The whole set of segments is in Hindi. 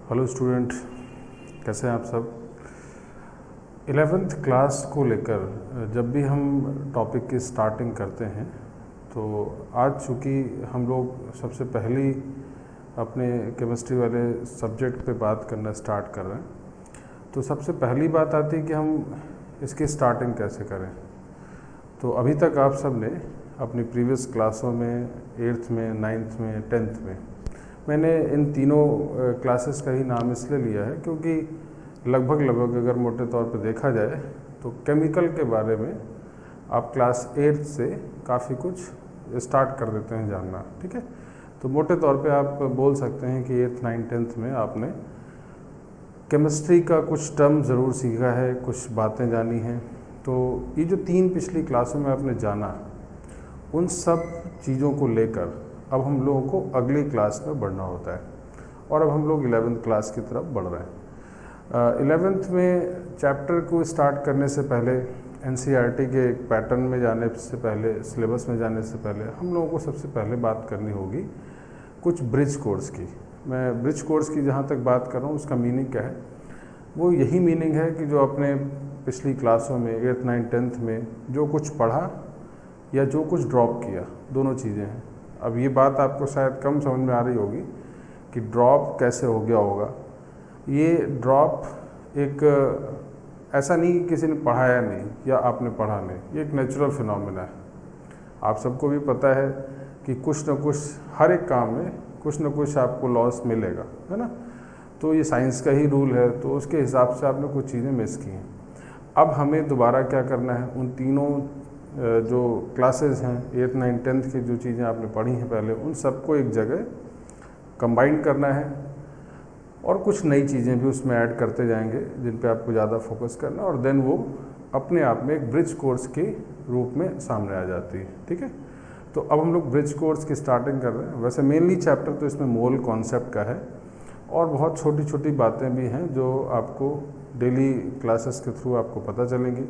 हेलो स्टूडेंट, कैसे हैं आप सब। 11th क्लास को लेकर जब भी हम टॉपिक की स्टार्टिंग करते हैं तो आज चूँकि हम लोग सबसे पहली अपने केमिस्ट्री वाले सब्जेक्ट पे बात करना स्टार्ट कर रहे हैं, तो सबसे पहली बात आती है कि हम इसकी स्टार्टिंग कैसे करें। तो अभी तक आप सब ने अपनी प्रीवियस क्लासों में 8th में, 9th में, 10th में, मैंने इन तीनों क्लासेस का ही नाम इसलिए लिया है क्योंकि लगभग अगर मोटे तौर पर देखा जाए तो केमिकल के बारे में आप क्लास 8th से काफ़ी कुछ स्टार्ट कर देते हैं जानना। ठीक है, तो मोटे तौर पे आप बोल सकते हैं कि 8th, 9th, 10th में आपने केमिस्ट्री का कुछ टर्म ज़रूर सीखा है, कुछ बातें जानी हैं। तो ये जो 3 पिछली क्लासों में आपने जाना, उन सब चीज़ों को लेकर अब हम लोगों को अगली क्लास में बढ़ना होता है और अब हम लोग 11th क्लास की तरफ बढ़ रहे हैं। 11th में चैप्टर को स्टार्ट करने से पहले, NCERT के एक पैटर्न में जाने से पहले, सिलेबस में जाने से पहले हम लोगों को सबसे पहले बात करनी होगी कुछ ब्रिज कोर्स की। मैं ब्रिज कोर्स की जहाँ तक बात कर रहा हूँ उसका मीनिंग क्या है, वो यही मीनिंग है कि जो अपने पिछली क्लासों में 8th, 9th, 10th में जो कुछ पढ़ा या जो कुछ ड्रॉप किया, दोनों चीज़ें हैं। अब ये बात आपको शायद कम समझ में आ रही होगी कि ड्रॉप कैसे हो गया होगा। ये ड्रॉप एक ऐसा नहीं कि किसी ने पढ़ाया नहीं या आपने पढ़ा नहीं, ये एक नेचुरल फिनोमेना है। आप सबको भी पता है कि कुछ न कुछ हर एक काम में कुछ न कुछ आपको लॉस मिलेगा, है ना। तो ये साइंस का ही रूल है, तो उसके हिसाब से आपने कुछ चीज़ें मिस की हैं। अब हमें दोबारा क्या करना है, उन तीनों जो क्लासेस हैं 8th, 9th, 10th की जो चीज़ें आपने पढ़ी हैं पहले, उन सबको एक जगह कंबाइन करना है और कुछ नई चीज़ें भी उसमें ऐड करते जाएंगे जिन पे आपको ज़्यादा फोकस करना है, और देन वो अपने आप में एक ब्रिज कोर्स के रूप में सामने आ जाती है। ठीक है, तो अब हम लोग ब्रिज कोर्स की स्टार्टिंग कर रहे हैं। वैसे मेनली चैप्टर तो इसमें मोल कॉन्सेप्ट का है और बहुत छोटी छोटी बातें भी हैं जो आपको डेली क्लासेस के थ्रू आपको पता चलेंगी।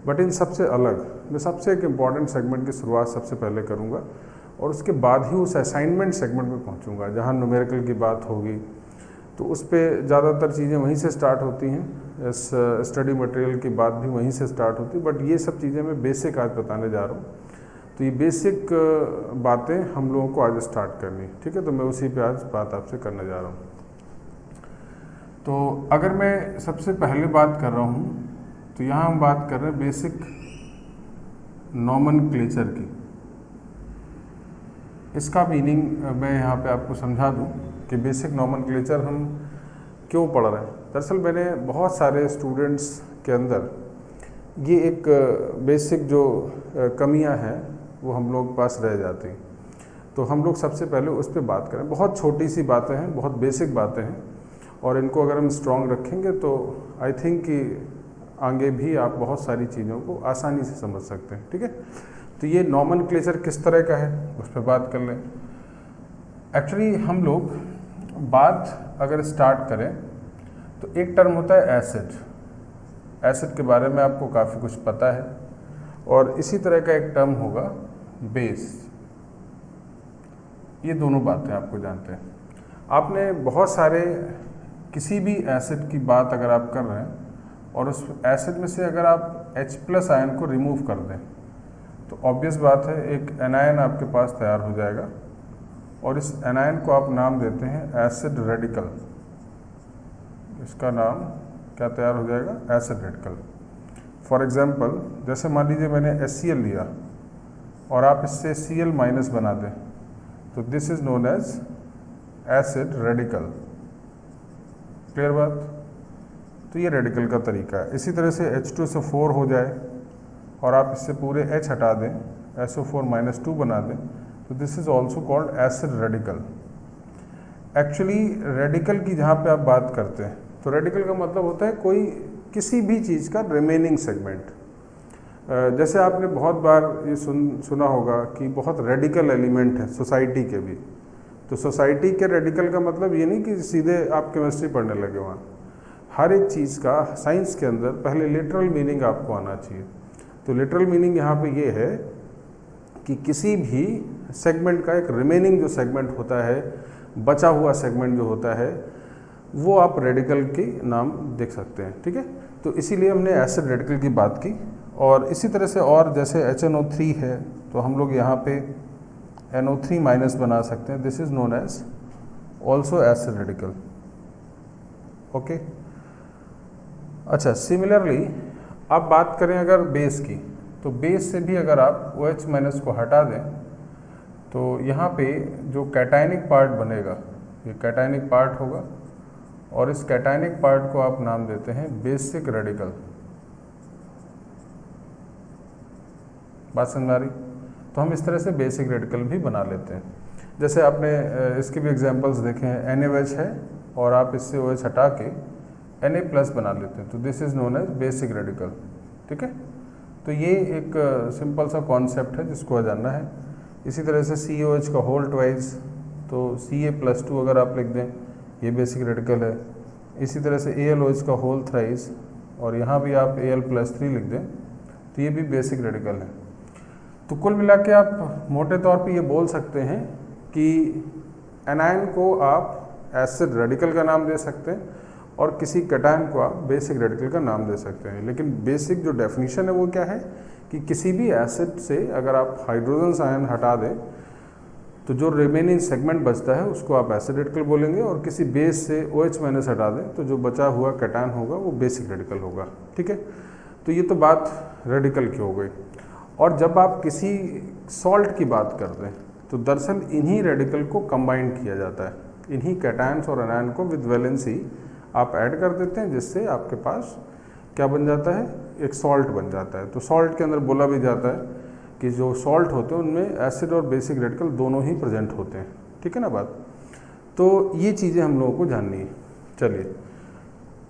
बट इन सबसे अलग मैं सबसे एक इम्पॉर्टेंट सेगमेंट की शुरुआत सबसे पहले करूँगा और उसके बाद ही उस असाइनमेंट सेगमेंट में पहुँचूँगा जहाँ न्यूमेरिकल की बात होगी। तो उस पर ज़्यादातर चीज़ें वहीं से स्टार्ट होती हैं, इस स्टडी मटेरियल की बात भी वहीं से स्टार्ट होती है। बट ये सब चीज़ें मैं बेसिक आज बताने जा रहा हूँ, तो ये बेसिक बातें हम लोगों को आज स्टार्ट करनी। ठीक है, तो मैं उसी पे आज बात आपसे करने जा रहा हूँ। तो अगर मैं सबसे पहले बात कर रहा हूँ तो यहाँ हम बात कर रहे हैं बेसिक नॉमेनक्लेचर की। इसका मीनिंग मैं यहाँ पे आपको समझा दूँ कि बेसिक नॉमेनक्लेचर हम क्यों पढ़ रहे हैं। दरअसल मैंने बहुत सारे स्टूडेंट्स के अंदर ये एक बेसिक जो कमियां हैं वो हम लोग पास रह जाती, तो हम लोग सबसे पहले उस पर बात करें। बहुत छोटी सी बातें हैं, बहुत बेसिक बातें हैं, और इनको अगर हम स्ट्रॉन्ग रखेंगे तो आई थिंक कि आगे भी आप बहुत सारी चीज़ों को आसानी से समझ सकते हैं। ठीक है, तो ये नॉमेनक्लेचर किस तरह का है उस पर बात कर लें। एक्चुअली हम लोग बात अगर स्टार्ट करें तो एक टर्म होता है एसिड। एसिड के बारे में आपको काफ़ी कुछ पता है, और इसी तरह का एक टर्म होगा बेस। ये दोनों बातें आपको जानते हैं। आपने बहुत सारे किसी भी एसिड की बात अगर आप कर रहे हैं और उस एसिड में से अगर आप H+ आयन को रिमूव कर दें तो ऑब्वियस बात है एक एनायन आपके पास तैयार हो जाएगा, और इस एनायन को आप नाम देते हैं एसिड रेडिकल। इसका नाम क्या तैयार हो जाएगा, एसिड रेडिकल। फॉर एग्जांपल, जैसे मान लीजिए मैंने HCl लिया और आप इससे Cl- बना दें तो this is known as acid radical. Clear बात। तो ये रेडिकल का तरीका है। इसी तरह से H2SO4 हो जाए और आप इससे पूरे H हटा दें, SO4- बना दें, तो this is also called acid radical. Actually radical की जहाँ पे आप बात करते हैं तो रेडिकल का मतलब होता है कोई किसी भी चीज़ का रिमेनिंग सेगमेंट। जैसे आपने बहुत बार ये सुना होगा कि बहुत रेडिकल एलिमेंट है सोसाइटी के भी। तो सोसाइटी के रेडिकल का मतलब ये नहीं कि सीधे आप केमिस्ट्री पढ़ने लगे वहाँ। हर एक चीज़ का साइंस के अंदर पहले लिटरल मीनिंग आपको आना चाहिए। तो लिटरल मीनिंग यहाँ पे ये है कि किसी भी सेगमेंट का एक रिमेनिंग जो सेगमेंट होता है, बचा हुआ सेगमेंट जो होता है, वो आप रेडिकल की नाम देख सकते हैं, ठीक है। तो इसीलिए हमने एसिड रेडिकल की बात की। और इसी तरह से और जैसे HNO3 है तो हम लोग यहाँ पे NO3 माइनस बना सकते हैं, this is known as also acid radical, okay. अच्छा, सिमिलरली अब बात करें अगर बेस की, तो बेस से भी अगर आप OH माइनस को हटा दें तो यहाँ पे जो कैटायनिक पार्ट बनेगा, ये कैटायनिक पार्ट होगा और इस कैटायनिक पार्ट को आप नाम देते हैं बेसिक रेडिकल। बात समझ आ रही? तो हम इस तरह से बेसिक रेडिकल भी बना लेते हैं। जैसे आपने इसके भी एग्जांपल्स देखे हैं, NaOH है और आप इससे OH हटा के Na प्लस बना लेते हैं, तो this is known as basic radical, ठीक है। तो ये एक सिंपल सा कॉन्सेप्ट है जिसको जानना है। इसी तरह से COH का होल ट्वाइस, तो Ca+2 अगर आप लिख दें ये बेसिक रेडिकल है। इसी तरह से AlOH का होल थ्राइस और यहाँ भी आप Al+3 लिख दें तो ये भी बेसिक रेडिकल है। तो कुल मिला के आप मोटे तौर पे ये बोल सकते हैं कि एनायन को आप एसिड रेडिकल का नाम दे सकते हैं और किसी कैटायन को आप बेसिक रेडिकल का नाम दे सकते हैं। लेकिन बेसिक जो डेफिनेशन है वो क्या है कि किसी भी एसिड से अगर आप हाइड्रोजन आयन हटा दें तो जो रिमेनिंग सेगमेंट बचता है उसको आप एसिड रेडिकल बोलेंगे, और किसी बेस से OH माइनस हटा दें तो जो बचा हुआ कैटायन होगा वो बेसिक रेडिकल होगा, ठीक है। तो ये तो बात रेडिकल की हो गई। और जब आप किसी सॉल्ट की बात करते हैं तो दरअसल इन्हीं रेडिकल को कंबाइन किया जाता है, इन्हीं कैटायंस और एनायन को विद वैलेंसी आप ऐड कर देते हैं, जिससे आपके पास क्या बन जाता है, एक सॉल्ट बन जाता है। तो सॉल्ट के अंदर बोला भी जाता है कि जो सॉल्ट होते हैं उनमें एसिड और बेसिक रेडिकल दोनों ही प्रेजेंट होते हैं, ठीक है ना बात। तो ये चीज़ें हम लोगों को जाननी है। चलिए,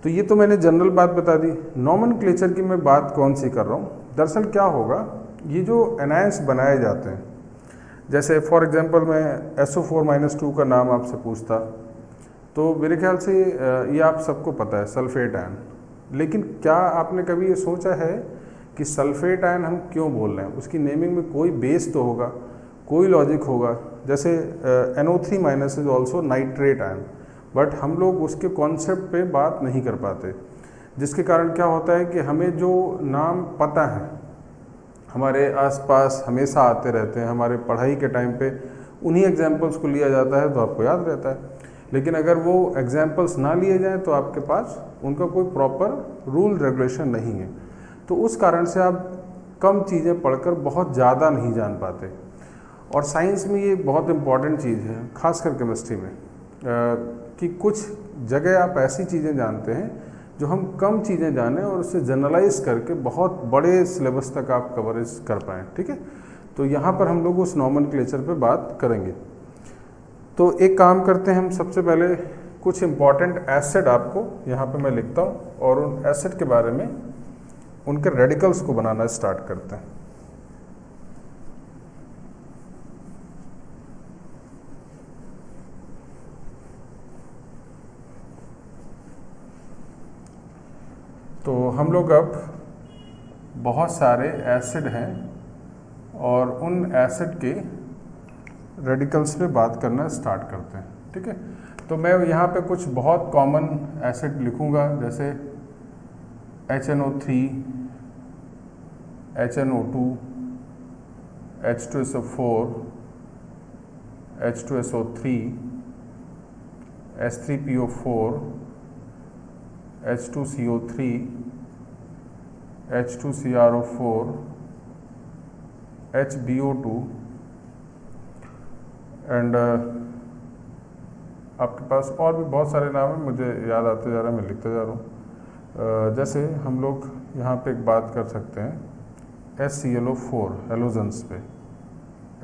तो ये तो मैंने जनरल बात बता दी। नॉमेनक्लेचर की मैं बात कौन सी कर रहा हूँ, दरअसल क्या होगा, ये जो एनायंस बनाए जाते हैं, जैसे फॉर एग्जांपल मैं SO4-2 का नाम आपसे पूछता तो मेरे ख्याल से ये आप सबको पता है सल्फेट आयन। लेकिन क्या आपने कभी ये सोचा है कि सल्फेट आयन हम क्यों बोल रहे हैं? उसकी नेमिंग में कोई बेस तो होगा, कोई लॉजिक होगा। जैसे NO3 minus is also nitrate ion, but हम लोग उसके कॉन्सेप्ट पे बात नहीं कर पाते, जिसके कारण क्या होता है कि हमें जो नाम पता है, हमारे आसपास हमेशा आते रहते हैं, हमारे पढ़ाई के टाइम पे उन्हीं एग्जाम्पल्स को लिया जाता है तो आपको याद रहता है। लेकिन अगर वो एग्जाम्पल्स ना लिए जाएं तो आपके पास उनका कोई प्रॉपर रूल रेगुलेशन नहीं है, तो उस कारण से आप कम चीज़ें पढ़कर बहुत ज़्यादा नहीं जान पाते। और साइंस में ये बहुत इम्पॉर्टेंट चीज़ है, खासकर केमिस्ट्री में, कि कुछ जगह आप ऐसी चीज़ें जानते हैं जो हम कम चीज़ें जानें और उससे जनरलाइज करके बहुत बड़े सिलेबस तक आप कवरेज कर पाएँ, ठीक है। तो यहाँ पर हम लोग उस नॉमेनक्लेचर पे बात करेंगे। तो एक काम करते हैं, हम सबसे पहले कुछ इम्पॉर्टेंट एसिड आपको यहाँ पे मैं लिखता हूँ और उन एसिड के बारे में, उनके रेडिकल्स को बनाना स्टार्ट करते हैं। तो हम लोग अब बहुत सारे एसिड हैं और उन एसिड के रेडिकल्स पे बात करना स्टार्ट करते हैं, ठीक है। तो मैं यहाँ पे कुछ बहुत कॉमन एसिड लिखूँगा, जैसे HNO3, HNO2, H2SO4, H2SO3, H3PO4, H2CO3, H2CrO4, HbO2 and आपके पास और भी बहुत सारे नाम हैं, मुझे याद आते जा रहा है, मैं लिखते जा रहा हूँ। जैसे हम लोग यहाँ पे एक बात कर सकते हैं HClO4 हेलोजन्स पे,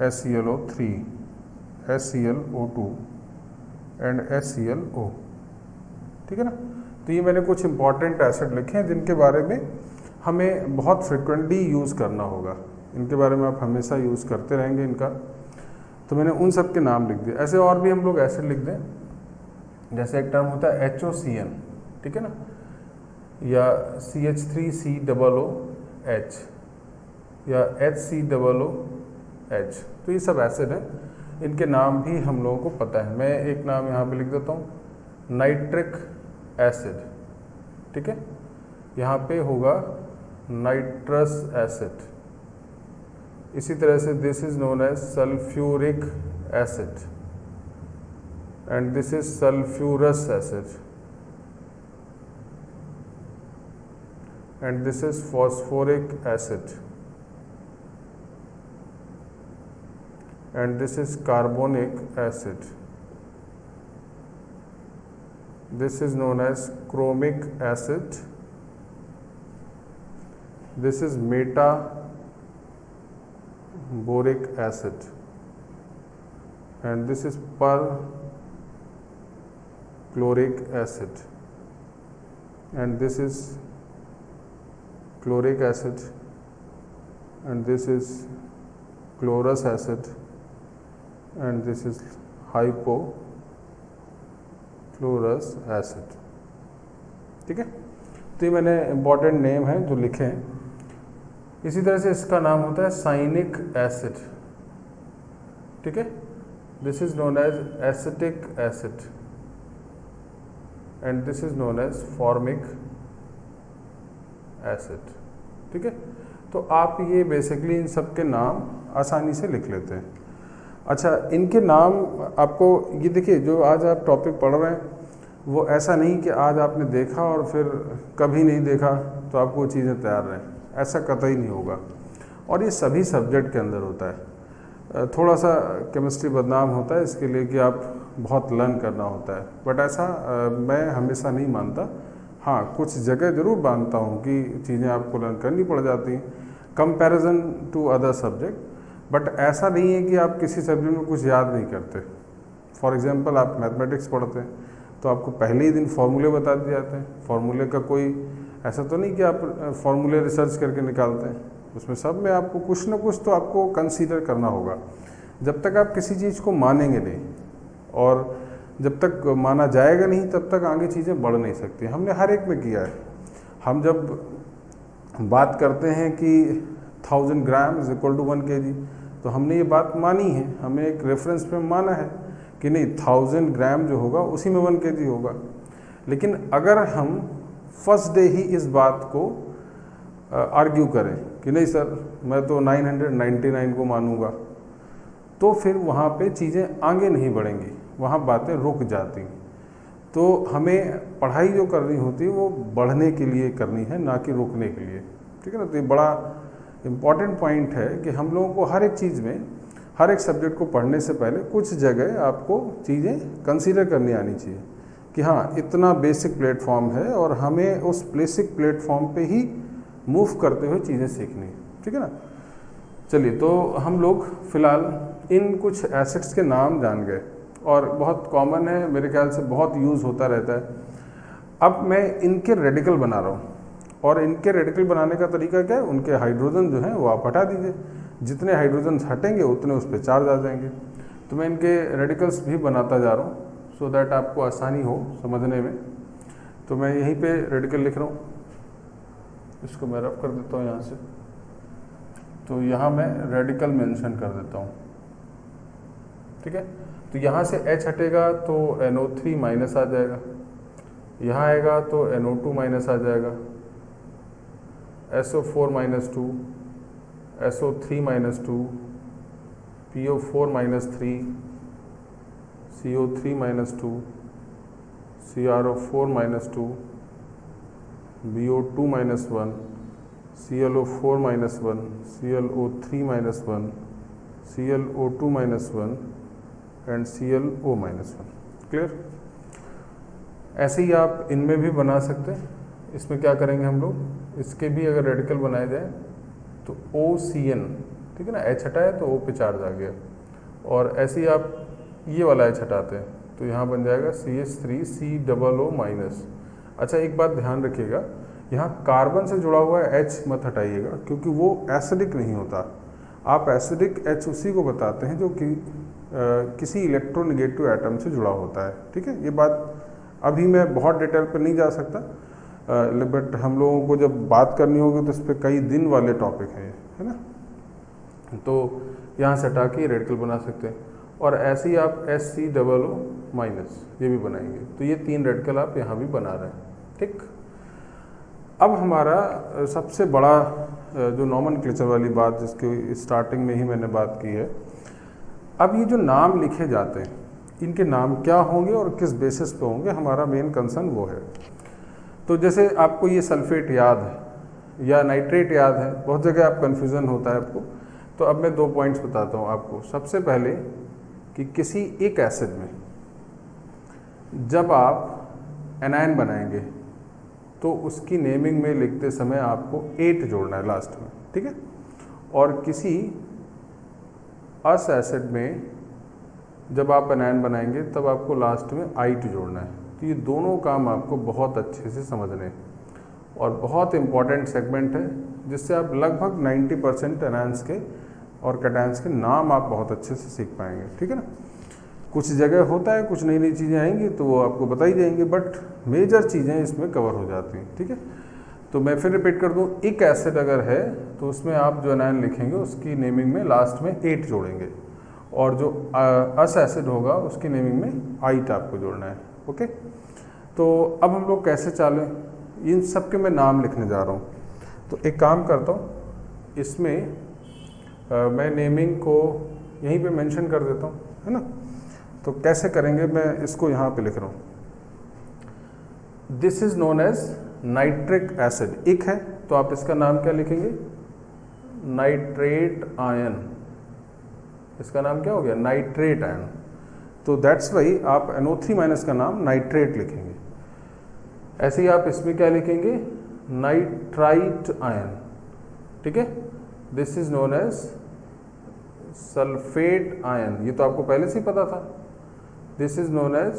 HClO3, HClO2 एंड HClO, ठीक है ना। तो ये मैंने कुछ इंपॉर्टेंट एसिड लिखे हैं जिनके बारे में हमें बहुत फ्रिक्वेंटली यूज़ करना होगा, इनके बारे में आप हमेशा यूज़ करते रहेंगे इनका। तो मैंने उन सब के नाम लिख दिए। ऐसे और भी हम लोग एसिड लिख दें, जैसे एक टर्म होता है HOCN, ठीक है ना, या CH3COOH या HCOOH। तो ये सब एसिड हैं, इनके नाम भी हम लोगों को पता है। मैं एक नाम यहाँ पे लिख देता हूँ, नाइट्रिक एसिड, ठीक है, यहाँ पे होगा नाइट्रस एसिड। इसी तरह से this is known as sulphuric acid and this is sulphurous acid and this is phosphoric acid and this is carbonic acid. This is known as chromic acid. This is metaboric acid and this is perchloric acid and this is chloric acid and this is chlorous acid and this is hypochlorous acid, ठीक है। तो ये मैंने इम्पॉर्टेंट नेम है जो लिखे हैं। इसी तरह से इसका नाम होता है साइनिक एसिड, ठीक है। This is known as acetic acid and this is known as formic acid, ठीक है। तो आप ये बेसिकली इन सब के नाम आसानी से लिख लेते हैं। अच्छा, इनके नाम आपको ये देखिए, जो आज आप टॉपिक पढ़ रहे हैं वो ऐसा नहीं कि आज आपने देखा और फिर कभी नहीं देखा तो आपको चीज़ें तैयार रहें, ऐसा कतई नहीं होगा। और ये सभी सब्जेक्ट के अंदर होता है। थोड़ा सा केमिस्ट्री बदनाम होता है इसके लिए कि आप बहुत लर्न करना होता है, बट ऐसा मैं हमेशा नहीं मानता। हाँ, कुछ जगह ज़रूर मानता हूँ कि चीज़ें आपको लर्न करनी पड़ जाती हैं comparison to other subject, but ऐसा नहीं है कि आप किसी सब्जेक्ट में कुछ याद नहीं करते। फॉर एग्जांपल आप मैथमेटिक्स पढ़ते हैं तो आपको पहले ही दिन फार्मूले बता दिए जाते हैं। फार्मूले का कोई ऐसा तो नहीं कि आप फार्मूले रिसर्च करके निकालते हैं, उसमें सब में आपको कुछ ना कुछ तो आपको कंसीडर करना होगा। जब तक आप किसी चीज़ को मानेंगे नहीं और जब तक माना जाएगा नहीं तब तक आगे चीज़ें बढ़ नहीं सकती। हमने हर एक में किया है। हम जब बात करते हैं कि 1000 gram is equal to 1 kg, तो हमने ये बात मानी है, हमें एक रेफरेंस पे माना है कि नहीं 1000 ग्राम जो होगा उसी में 1 kg होगा। लेकिन अगर हम फर्स्ट डे ही इस बात को आर्ग्यू करें कि नहीं सर मैं तो 999 को मानूंगा, तो फिर वहाँ पे चीज़ें आगे नहीं बढ़ेंगी, वहाँ बातें रुक जाती। तो हमें पढ़ाई जो करनी होती है वो बढ़ने के लिए करनी है, ना कि रुकने के लिए, ठीक है ना। तो ये बड़ा इम्पॉर्टेंट पॉइंट है कि हम लोगों को हर एक चीज़ में, हर एक सब्जेक्ट को पढ़ने से पहले कुछ जगह आपको चीज़ें कंसीडर करनी आनी चाहिए कि हाँ इतना बेसिक प्लेटफॉर्म है और हमें उस बेसिक प्लेटफॉर्म पे ही मूव करते हुए चीज़ें सीखनी, ठीक है ना। चलिए, तो हम लोग फ़िलहाल इन कुछ एसिड्स के नाम जान गए और बहुत कॉमन है, मेरे ख्याल से बहुत यूज़ होता रहता है। अब मैं इनके रेडिकल बना रहा हूँ और इनके रेडिकल बनाने का तरीका क्या है, उनके हाइड्रोजन जो हैं वो आप हटा दीजिए, जितने हाइड्रोजन हटेंगे उतने उस पर चार्ज आ जाएंगे। तो मैं इनके रेडिकल्स भी बनाता जा रहा हूँ सो दैट आपको आसानी हो समझने में। तो मैं यहीं पे रेडिकल लिख रहा हूँ, इसको मैं रफ कर देता हूँ यहाँ से। तो यहाँ मैं रेडिकल मेंशन कर देता हूँ, ठीक है। तो यहाँ से H हटेगा तो NO3 माइनस आ जाएगा, यहाँ आएगा तो NO2 माइनस आ जाएगा, SO4 minus 2, SO3 minus 2, PO4 minus 3, CO3 minus 2, CrO4 minus 2, BO2 minus 1, ClO4 minus 1, ClO3 minus 1, ClO2 minus 1 and ClO minus 1। Clear? ऐसे ही आप इनमें भी बना सकते हैं। इसमें क्या करेंगे हम लोग, इसके भी अगर रेडिकल बनाए जाए तो OCN, ठीक है ना, H हटाए तो O पे चार्ज आ गया, और ऐसे ही आप ये वाला H हटाते हैं तो यहाँ बन जाएगा CH3COO माइनस। अच्छा, एक बात ध्यान रखिएगा, यहाँ कार्बन से जुड़ा हुआ H मत हटाइएगा क्योंकि वो एसिडिक नहीं होता। आप एसिडिक H उसी को बताते हैं जो कि किसी इलेक्ट्रोनेगेटिव एटम से जुड़ा होता है, ठीक है। ये बात अभी मैं बहुत डिटेल पर नहीं जा सकता, बट हम लोगों को जब बात करनी होगी तो इस पर कई दिन वाले टॉपिक हैं, है ना। तो यहाँ से हटा के रेडिकल बना सकते हैं। और ऐसे ही आप SCOO माइनस, ये भी बनाएंगे। तो ये 3 रेडिकल आप यहाँ भी बना रहे हैं, ठीक। अब हमारा सबसे बड़ा जो नॉमेनक्लेचर वाली बात, जिसकी स्टार्टिंग में ही मैंने बात की है, अब ये जो नाम लिखे जाते हैं, इनके नाम क्या होंगे और किस बेसिस पे होंगे, हमारा मेन कंसर्न वो है। तो जैसे आपको ये सल्फेट याद है या नाइट्रेट याद है, बहुत जगह आप कन्फ्यूज़न होता है आपको। तो अब मैं 2 पॉइंट्स बताता हूँ आपको। सबसे पहले कि किसी एक एसिड में जब आप एनायन बनाएंगे तो उसकी नेमिंग में लिखते समय आपको 8 जोड़ना है लास्ट में, ठीक है। और किसी अस एसिड में जब आप एनायन बनाएंगे तब आपको लास्ट में आइट जोड़ना है। तो ये दोनों काम आपको बहुत अच्छे से समझने हैं और बहुत इंपॉर्टेंट सेगमेंट है, जिससे आप लगभग 90% एनायंस के और कैटायंस के नाम आप बहुत अच्छे से सीख पाएंगे, ठीक है ना। कुछ जगह होता है, कुछ नई नई चीज़ें आएंगी तो वो आपको बताई जाएंगी, बट मेजर चीज़ें इसमें कवर हो जाती हैं, ठीक है। तो मैं फिर रिपीट कर दूँ, एक एसिड अगर है तो उसमें आप जो एनायन लिखेंगे उसकी नेमिंग में लास्ट में 8 जोड़ेंगे, और जो अस एसिड होगा उसकी नेमिंग में आइट आपको जोड़ना है, ओके। तो अब हम लोग कैसे चलें, इन सब के मैं नाम लिखने जा रहा हूँ। तो एक काम करता हूँ, इसमें मैं नेमिंग को यहीं पे मेंशन कर देता हूँ, है ना। तो कैसे करेंगे, मैं इसको यहाँ पे लिख रहा हूँ। This is known as nitric acid, एक है तो आप इसका नाम क्या लिखेंगे, नाइट्रेट आयन। इसका नाम क्या हो गया, नाइट्रेट आयन। तो दैट्स वाई आप NO3 माइनस का नाम नाइट्रेट लिखेंगे। ऐसे ही आप इसमें क्या लिखेंगे, नाइट्राइट आयन, ठीक है। This is known as sulphate ion, ये तो आपको पहले से ही पता था। This is known as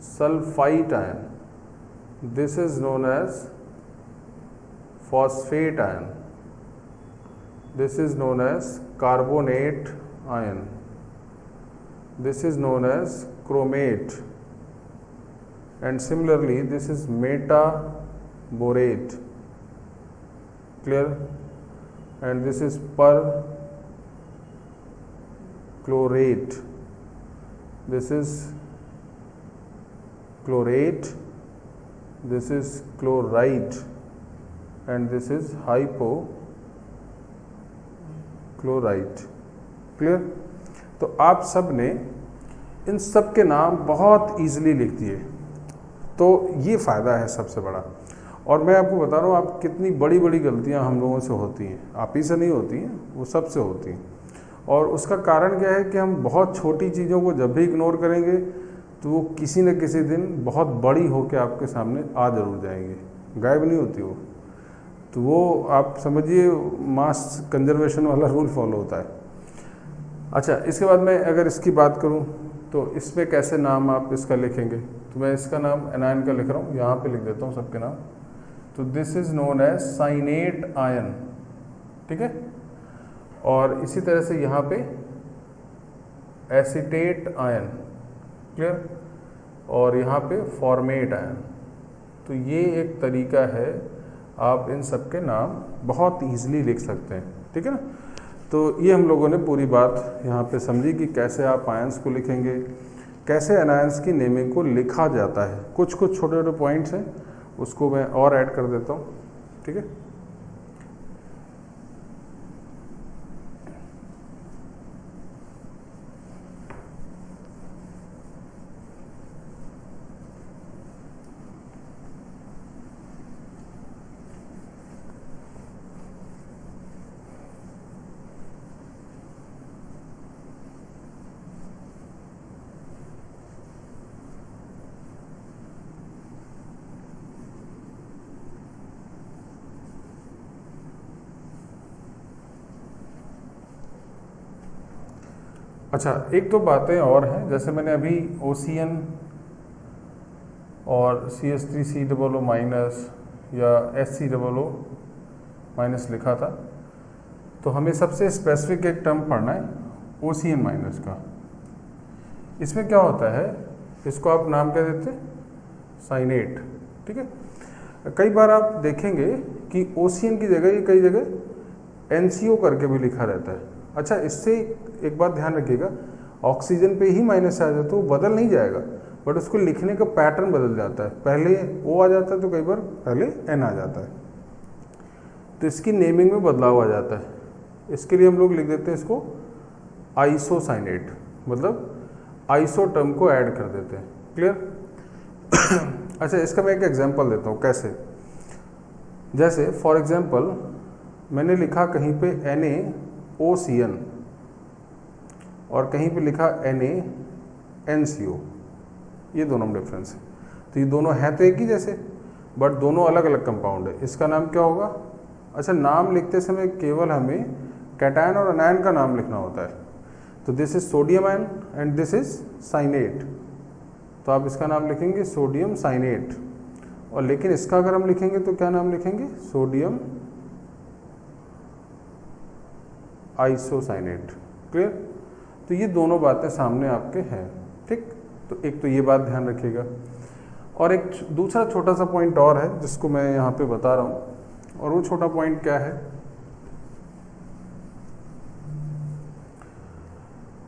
sulphite ion, this is known as phosphate ion, this is known as carbonate ion, this is known as chromate, and similarly this is metaborate, clear, and this is perchlorate, this is chlorate, this is chlorite, and this is hypochlorite, clear। तो आप सब ने इन सब के नाम बहुत ईजिली लिख दिए, तो ये फ़ायदा है सबसे बड़ा। और मैं आपको बता रहा हूँ, आप कितनी बड़ी बड़ी गलतियाँ हम लोगों से होती हैं, आप ही से नहीं होती हैं, वो सब से होती हैं। और उसका कारण क्या है कि हम बहुत छोटी चीज़ों को जब भी इग्नोर करेंगे तो वो किसी न किसी दिन बहुत बड़ी होकर आपके सामने आ जरूर जाएंगे, गायब नहीं होती वो। तो वो आप समझिए मास कंजर्वेशन वाला रूल फॉलो होता है। अच्छा, इसके बाद मैं अगर इसकी बात करूं तो इसमें कैसे नाम आप इसका लिखेंगे, तो मैं इसका नाम एनायन का लिख रहा हूं, यहाँ पे लिख देता हूं सबके नाम। तो this is known as cyanate ion, ठीक है। और इसी तरह से यहाँ पे एसीटेट आयन, क्लियर, और यहाँ पे फॉर्मेट आयन। तो ये एक तरीका है, आप इन सब के नाम बहुत ईजिली लिख सकते हैं, ठीक है ना। तो ये हम लोगों ने पूरी बात यहाँ पे समझी कि कैसे आप आयंस को लिखेंगे, कैसे एनायंस की नेमिंग को लिखा जाता है। कुछ कुछ छोटे छोटे पॉइंट्स हैं, उसको मैं और ऐड कर देता हूँ, ठीक है। अच्छा, एक दो बातें और हैं, जैसे मैंने अभी OCN और CH3COO माइनस या SCOO माइनस लिखा था, तो हमें सबसे स्पेसिफिक एक टर्म पढ़ना है OCN माइनस का। इसमें क्या होता है, इसको आप नाम क्या देते हैं, साइनेट, ठीक है। कई बार आप देखेंगे कि OCN की जगह कई जगह NCO करके भी लिखा रहता है। अच्छा, इससे एक बात ध्यान रखिएगा, ऑक्सीजन पे ही माइनस आ जाए तो वो बदल नहीं जाएगा, बट उसको लिखने का पैटर्न बदल जाता है, पहले O आ जाता है तो कई बार पहले N आ जाता है, तो इसकी नेमिंग में बदलाव आ जाता है। इसके लिए हम लोग लिख देते हैं इसको आइसोसाइनेट, मतलब आइसो टर्म को ऐड कर देते हैं। क्लियर? अच्छा, इसका मैं एक एग्जांपल देता हूँ कैसे। जैसे फॉर एग्जांपल मैंने लिखा कहीं पे NaOCN और कहीं पे लिखा NaNCO, ये दोनों में डिफरेंस है। तो ये दोनों है तो एक ही जैसे, बट दोनों अलग अलग कंपाउंड है। इसका नाम क्या होगा? अच्छा, नाम लिखते समय केवल हमें कैटायन और अनायन का नाम लिखना होता है। तो this is sodium ion and this is cyanate, तो आप इसका नाम लिखेंगे सोडियम साइनेट, और लेकिन इसका अगर हम लिखेंगे तो क्या नाम लिखेंगे? Sodium isocyanate. क्लियर? तो ये दोनों बातें सामने आपके हैं, ठीक। तो एक तो ये बात ध्यान रखिएगा, और एक दूसरा छोटा सा पॉइंट और है जिसको मैं यहाँ पे बता रहा हूँ, और वो छोटा पॉइंट क्या है?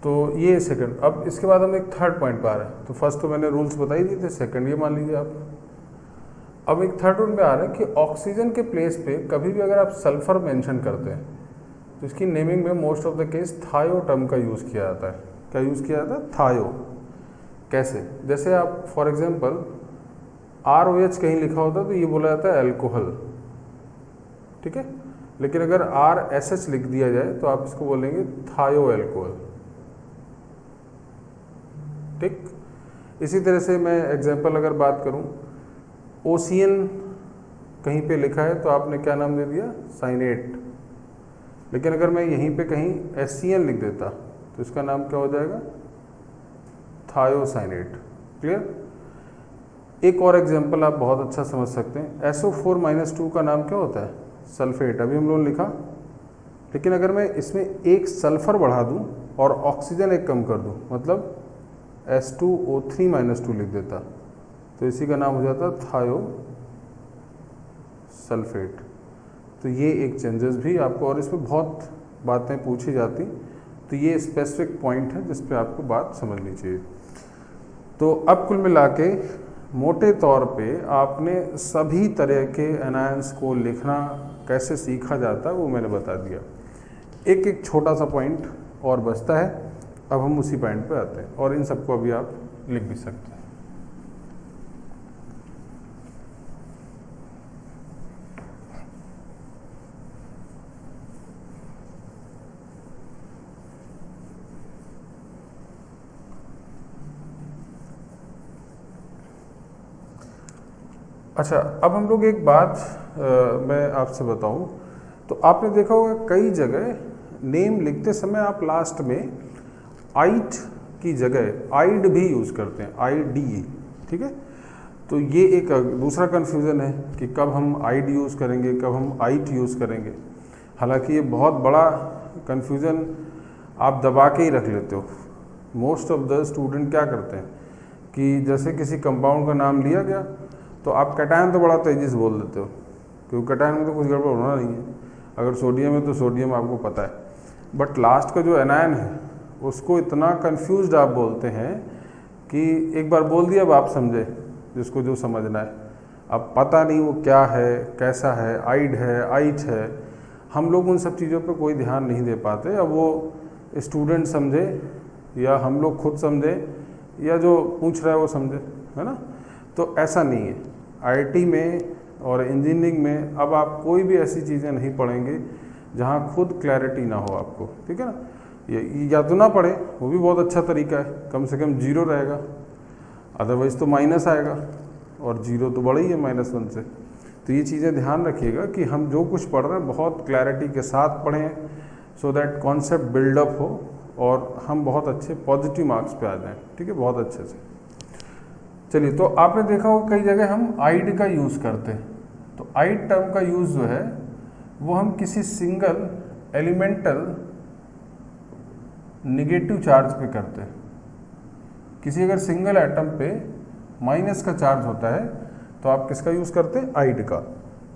तो ये सेकंड। अब इसके बाद हम एक थर्ड पॉइंट पे आ रहे हैं। तो फर्स्ट तो मैंने रूल्स बता ही दिए थे, सेकंड ये मान लीजिए आप। अब एक थर्ड रूल पे आ रहे हैं कि ऑक्सीजन के प्लेस पे कभी भी अगर आप सल्फर मेंशन करते हैं तो इसकी नेमिंग में मोस्ट ऑफ द केस थायो टर्म का यूज़ किया जाता है। क्या यूज़ किया जाता है? थायो। कैसे? जैसे आप फॉर एग्जांपल ROH कहीं लिखा होता है तो ये बोला जाता है अल्कोहल, ठीक है। लेकिन अगर RSH लिख दिया जाए तो आप इसको बोलेंगे थायो अल्कोहल, ठीक। इसी तरह से मैं एग्जांपल अगर बात करूं, OCN कहीं पे लिखा है तो आपने क्या नाम दे दिया? साइनेट। लेकिन अगर मैं यहीं पे कहीं SCN लिख देता तो इसका नाम क्या हो जाएगा? थायोसाइनेट। क्लियर? एक और एग्जांपल आप बहुत अच्छा समझ सकते हैं, SO4-2 का नाम क्या होता है? सल्फेट। अभी हम लोगों ने लिखा, लेकिन अगर मैं इसमें एक सल्फर बढ़ा दूं और ऑक्सीजन एक कम कर दूं, मतलब S2O3-2 लिख देता, तो इसी का नाम हो जाता थायो सल्फेट। तो ये एक चेंजेस भी आपको, और इसमें बहुत बातें पूछी जाती, तो ये स्पेसिफिक पॉइंट है जिस पे आपको बात समझनी चाहिए। तो अब कुल मिला के मोटे तौर पे आपने सभी तरह के एनायंस को लिखना कैसे सीखा जाता है वो मैंने बता दिया। एक एक छोटा सा पॉइंट और बचता है, अब हम उसी पॉइंट पे आते हैं, और इन सबको अभी आप लिख भी सकते हैं। अच्छा, अब हम लोग एक बात मैं आपसे बताऊं, तो आपने देखा होगा कई जगह नेम लिखते समय आप लास्ट में आइट की जगह आइड भी यूज़ करते हैं, IDE, ठीक है। तो ये एक दूसरा कन्फ्यूज़न है कि कब हम आइड यूज़ करेंगे, कब हम आइट यूज़ करेंगे। हालांकि ये बहुत बड़ा कन्फ्यूज़न आप दबा के ही रख लेते हो। मोस्ट ऑफ द स्टूडेंट क्या करते हैं कि जैसे किसी कंपाउंड का नाम लिया गया तो आप कैटायन तो बड़ा तेज़ी से बोल देते हो, क्योंकि कैटायन में तो कुछ गड़बड़ होना नहीं है। अगर सोडियम है तो सोडियम आपको पता है, बट लास्ट का जो एनायन है उसको इतना कंफ्यूज्ड आप बोलते हैं कि एक बार बोल दिया अब आप समझे, जिसको जो समझना है। अब पता नहीं वो क्या है, कैसा है, आइड है, आइट है, हम लोग उन सब चीज़ों पे कोई ध्यान नहीं दे पाते। अब वो स्टूडेंट समझे या हम लोग खुद समझे या जो पूछ रहा है वो समझे, है ना। तो ऐसा नहीं है। IIT में और इंजीनियरिंग में अब आप कोई भी ऐसी चीज़ें नहीं पढ़ेंगे जहाँ खुद क्लैरिटी ना हो आपको, ठीक है ना। या तो ना पढ़े, वो भी बहुत अच्छा तरीका है, कम से कम 0 रहेगा, अदरवाइज़ तो माइनस आएगा, और 0 तो बड़ा ही है -1 से। तो ये चीज़ें ध्यान रखिएगा कि हम जो कुछ पढ़ रहे हैं बहुत क्लैरिटी के साथ पढ़ें, सो दैट कॉन्सेप्ट बिल्डअप हो और हम बहुत अच्छे पॉजिटिव मार्क्स पे आ जाएं, ठीक है, बहुत अच्छे से। चलिए, तो आपने देखा हो कई जगह हम आइड का यूज़ करते हैं। तो आइड टर्म का यूज़ जो है वो हम किसी सिंगल एलिमेंटल निगेटिव चार्ज पे करते हैं। किसी अगर सिंगल एटम पे माइनस का चार्ज होता है तो आप किसका यूज़ करते हैं? आइड का।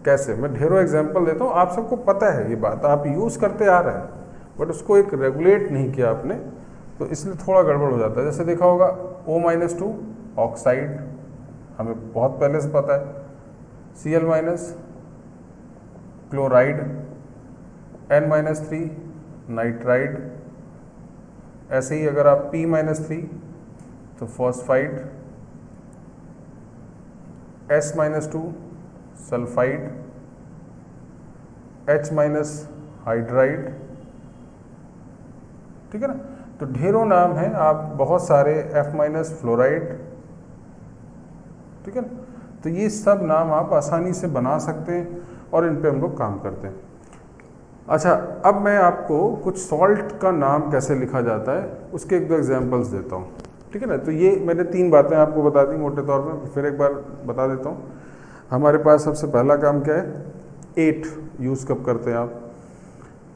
कैसे? मैं ढेरों एग्जांपल देता हूँ, आप सबको पता है ये बात, आप यूज़ करते आ रहे हैं, बट उसको एक रेगुलेट नहीं किया आपने, तो इसलिए थोड़ा गड़बड़ हो जाता है। जैसे देखा होगा O-2 ऑक्साइड, हमें बहुत पहले से पता है, Cl- क्लोराइड, N-3 नाइट्राइड, ऐसे ही अगर आप P-3 तो phosphide, S-2 sulphide, H- hydride, ठीक है ना। तो ढेरों नाम हैं, आप बहुत सारे F- फ्लोराइड, ठीक है ना। तो ये सब नाम आप आसानी से बना सकते हैं और इन पे हम लोग काम करते हैं। अच्छा, अब मैं आपको कुछ सॉल्ट का नाम कैसे लिखा जाता है उसके एक दो एग्जांपल्स देता हूँ, ठीक है ना। तो ये मैंने 3 बातें आपको बता दी मोटे तौर पे, फिर एक बार बता देता हूँ। हमारे पास सबसे पहला काम क्या है, 8 यूज़ कब करते हैं आप,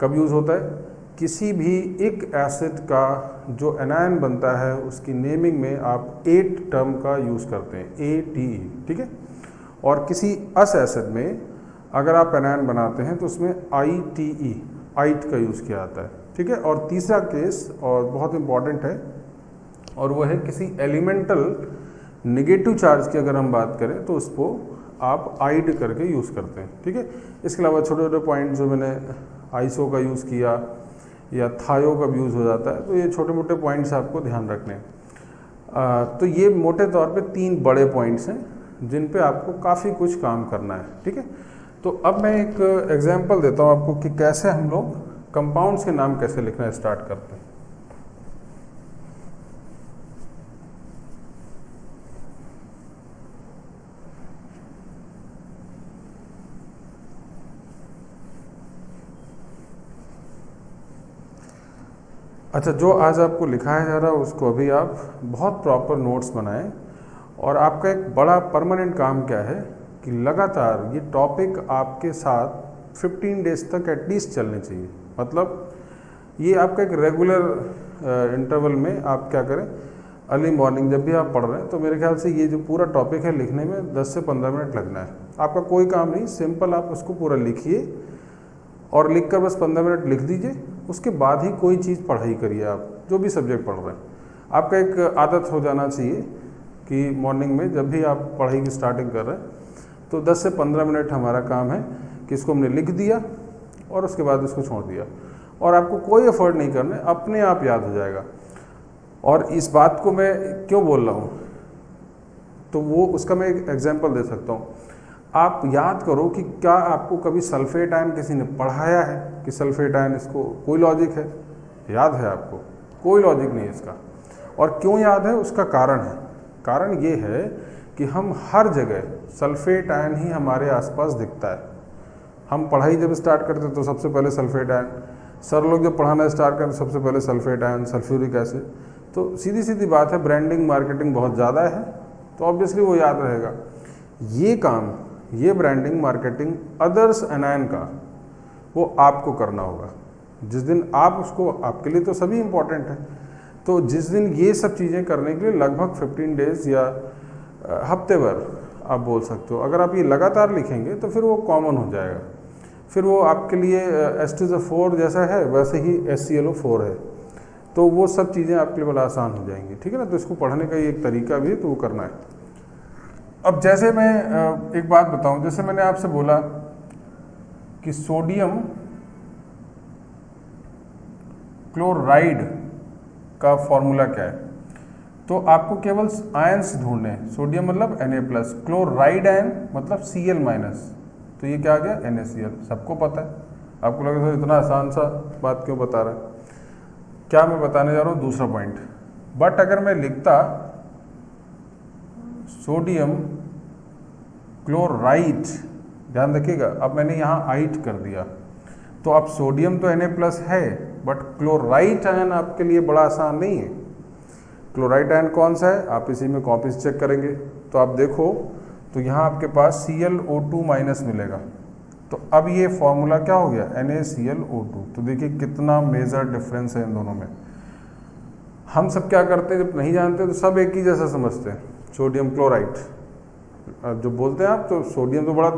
कब यूज़ होता है, किसी भी एक एसिड का जो एनायन बनता है उसकी नेमिंग में आप 8 टर्म का यूज़ करते हैं, ATE, ठीक है। और किसी अस एसिड में अगर आप एनायन बनाते हैं तो उसमें ITE, आइट का यूज़ किया जाता है, ठीक है। और तीसरा केस और बहुत इंपॉर्टेंट है, और वो है किसी एलिमेंटल नेगेटिव चार्ज की अगर हम बात करें तो उसको आप आइड करके यूज़ करते हैं, ठीक है। इसके अलावा छोटे छोटे पॉइंट जो मैंने आइसो का यूज़ किया या थायो का यूज़ हो जाता है, तो ये छोटे मोटे पॉइंट्स आपको ध्यान रखने हैं। तो ये मोटे तौर पे 3 बड़े पॉइंट्स हैं जिन पे आपको काफ़ी कुछ काम करना है, ठीक है। तो अब मैं एक एग्जांपल देता हूँ आपको कि कैसे हम लोग कंपाउंड्स के नाम कैसे लिखना स्टार्ट करते हैं। अच्छा, जो आज आपको लिखाया जा रहा है उसको अभी आप बहुत प्रॉपर नोट्स बनाएं, और आपका एक बड़ा परमानेंट काम क्या है कि लगातार ये टॉपिक आपके साथ 15 डेज तक एटलीस्ट चलने चाहिए। मतलब ये आपका एक रेगुलर इंटरवल में आप क्या करें, अर्ली मॉर्निंग जब भी आप पढ़ रहे हैं तो मेरे ख्याल से ये जो पूरा टॉपिक है लिखने में 10 से 15 मिनट लगना है। आपका कोई काम नहीं, सिंपल आप उसको पूरा लिखिए और लिख कर बस 15 मिनट लिख दीजिए। उसके बाद ही कोई चीज़ पढ़ाई करिए, आप जो भी सब्जेक्ट पढ़ रहे हैं। आपका एक आदत हो जाना चाहिए कि मॉर्निंग में जब भी आप पढ़ाई की स्टार्टिंग कर रहे हैं तो 10 से 15 मिनट हमारा काम है कि इसको हमने लिख दिया और उसके बाद इसको छोड़ दिया, और आपको कोई एफर्ट नहीं करना है, अपने आप याद हो जाएगा। और इस बात को मैं क्यों बोल रहा हूँ, तो वो उसका मैं एक एग्जांपल दे सकता हूँ। आप याद करो कि क्या आपको कभी सल्फेट आयन किसी ने पढ़ाया है कि सल्फेट आयन, इसको कोई लॉजिक है, याद है आपको? कोई लॉजिक नहीं है इसका। और क्यों याद है, उसका कारण है। कारण ये है कि हम हर जगह सल्फेट आयन ही हमारे आसपास दिखता है। हम पढ़ाई जब स्टार्ट करते तो सबसे पहले सल्फेट आयन, सर लोग जब पढ़ाना स्टार्ट करते सबसे पहले सल्फेट आयन, सल्फ्यूरिक एसिड। तो सीधी सीधी बात है, ब्रांडिंग मार्केटिंग बहुत ज़्यादा है तो ऑब्वियसली वो याद रहेगा। ये काम, ये ब्रांडिंग मार्केटिंग अदर्स एनायन का, वो आपको करना होगा। जिस दिन आप उसको, आपके लिए तो सभी इम्पॉर्टेंट है, तो जिस दिन ये सब चीज़ें करने के लिए लगभग 15 डेज या हफ्ते भर आप बोल सकते हो, अगर आप ये लगातार लिखेंगे तो फिर वो कॉमन हो जाएगा। फिर वो आपके लिए H2SO4 जैसा है वैसे ही HClO4 है, तो वो सब चीज़ें आपके लिए बड़ा आसान हो जाएंगी, ठीक है ना। तो इसको पढ़ने का ये एक तरीका भी है, तो वो करना है। अब जैसे मैं एक बात बताऊं, जैसे मैंने आपसे बोला कि सोडियम क्लोराइड का फॉर्मूला क्या है, तो आपको केवल आयंस ढूंढने हैं। सोडियम मतलब Na+, क्लोराइड आयन मतलब Cl-, तो ये क्या आ गया, NaCl। सबको पता है। आपको लगे तो इतना आसान सा बात क्यों बता रहा है, क्या मैं बताने जा रहा हूँ दूसरा पॉइंट। बट अगर मैं लिखता सोडियम क्लोराइड, ध्यान रखिएगा, अब मैंने यहाँ आइट कर दिया, तो अब सोडियम तो Na+ है, बट क्लोराइड आयन आपके लिए बड़ा आसान नहीं है। क्लोराइड आयन कौन सा है, आप इसी में कॉपी चेक करेंगे तो आप देखो तो यहाँ आपके पास ClO2- मिलेगा। तो अब ये फॉर्मूला क्या हो गया, NaClO2। तो देखिए कितना मेजर डिफरेंस है इन दोनों में। हम सब क्या करते हैं, जब नहीं जानते तो सब एक ही जैसा समझते हैं, सोडियम क्लोराइड जो बोलते हैं आप, तो सोडियम तो बड़ा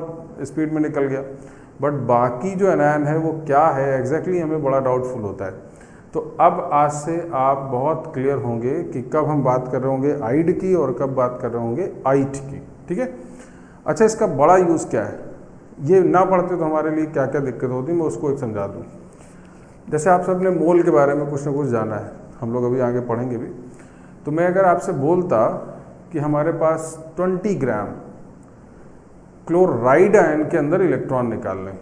स्पीड में निकल गया, बट बाकी जो एनायन है वो क्या है एग्जैक्टली हमें बड़ा डाउटफुल होता है। तो अब आज से आप बहुत क्लियर होंगे कि कब हम बात कर रहे होंगे आइड की और कब बात कर रहे होंगे आइट की, ठीक है। अच्छा, इसका बड़ा यूज़ क्या है, ये ना पढ़ते तो हमारे लिए क्या क्या दिक्कत होती है, मैं उसको एक समझा दूँ। जैसे आप सब ने मोल के बारे में कुछ ना कुछ जाना है, हम लोग अभी आगे पढ़ेंगे भी। तो मैं अगर आपसे बोलता कि हमारे पास 20 ग्राम क्लोराइड आयन के अंदर इलेक्ट्रॉन निकाल लें,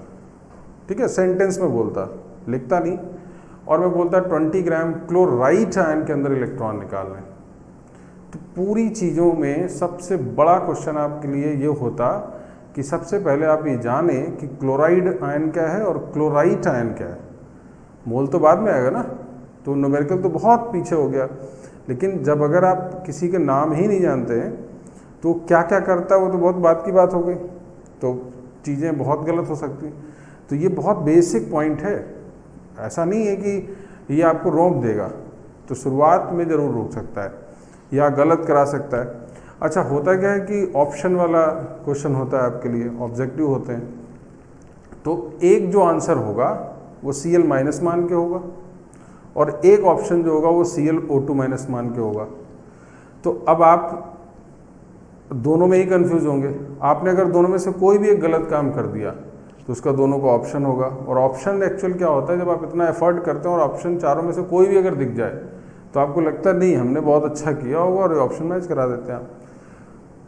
ठीक है, सेंटेंस में बोलता, लिखता नहीं, और मैं बोलता 20 ग्राम क्लोराइड आयन के अंदर इलेक्ट्रॉन निकाल लें, तो पूरी चीज़ों में सबसे बड़ा क्वेश्चन आपके लिए ये होता कि सबसे पहले आप ये जाने कि क्लोराइड आयन क्या है और क्लोराइड आयन क्या है। मोल तो बाद में आएगा ना, तो न्यूमेरिकल तो बहुत पीछे हो गया। लेकिन जब अगर आप किसी के नाम ही नहीं जानते हैं तो क्या क्या करता है वो तो बहुत बात की बात हो गई, तो चीज़ें बहुत गलत हो सकती। तो ये बहुत बेसिक पॉइंट है, ऐसा नहीं है कि ये आपको रोक देगा, तो शुरुआत में ज़रूर रोक सकता है या गलत करा सकता है। अच्छा, होता क्या है कि ऑप्शन वाला क्वेश्चन होता है आपके लिए, ऑब्जेक्टिव होते हैं, तो एक जो आंसर होगा वो Cl माइनस मान के होगा और एक ऑप्शन जो होगा वो ClO2 माइनस मान के होगा। तो अब आप दोनों में ही कंफ्यूज होंगे। आपने अगर दोनों में से कोई भी एक गलत काम कर दिया तो उसका दोनों का ऑप्शन होगा, और ऑप्शन एक्चुअल क्या होता है, जब आप इतना एफर्ट करते हैं और ऑप्शन चारों में से कोई भी अगर दिख जाए तो आपको लगता है नहीं हमने बहुत अच्छा किया होगा और ऑप्शन मैच करा देते हैं आप।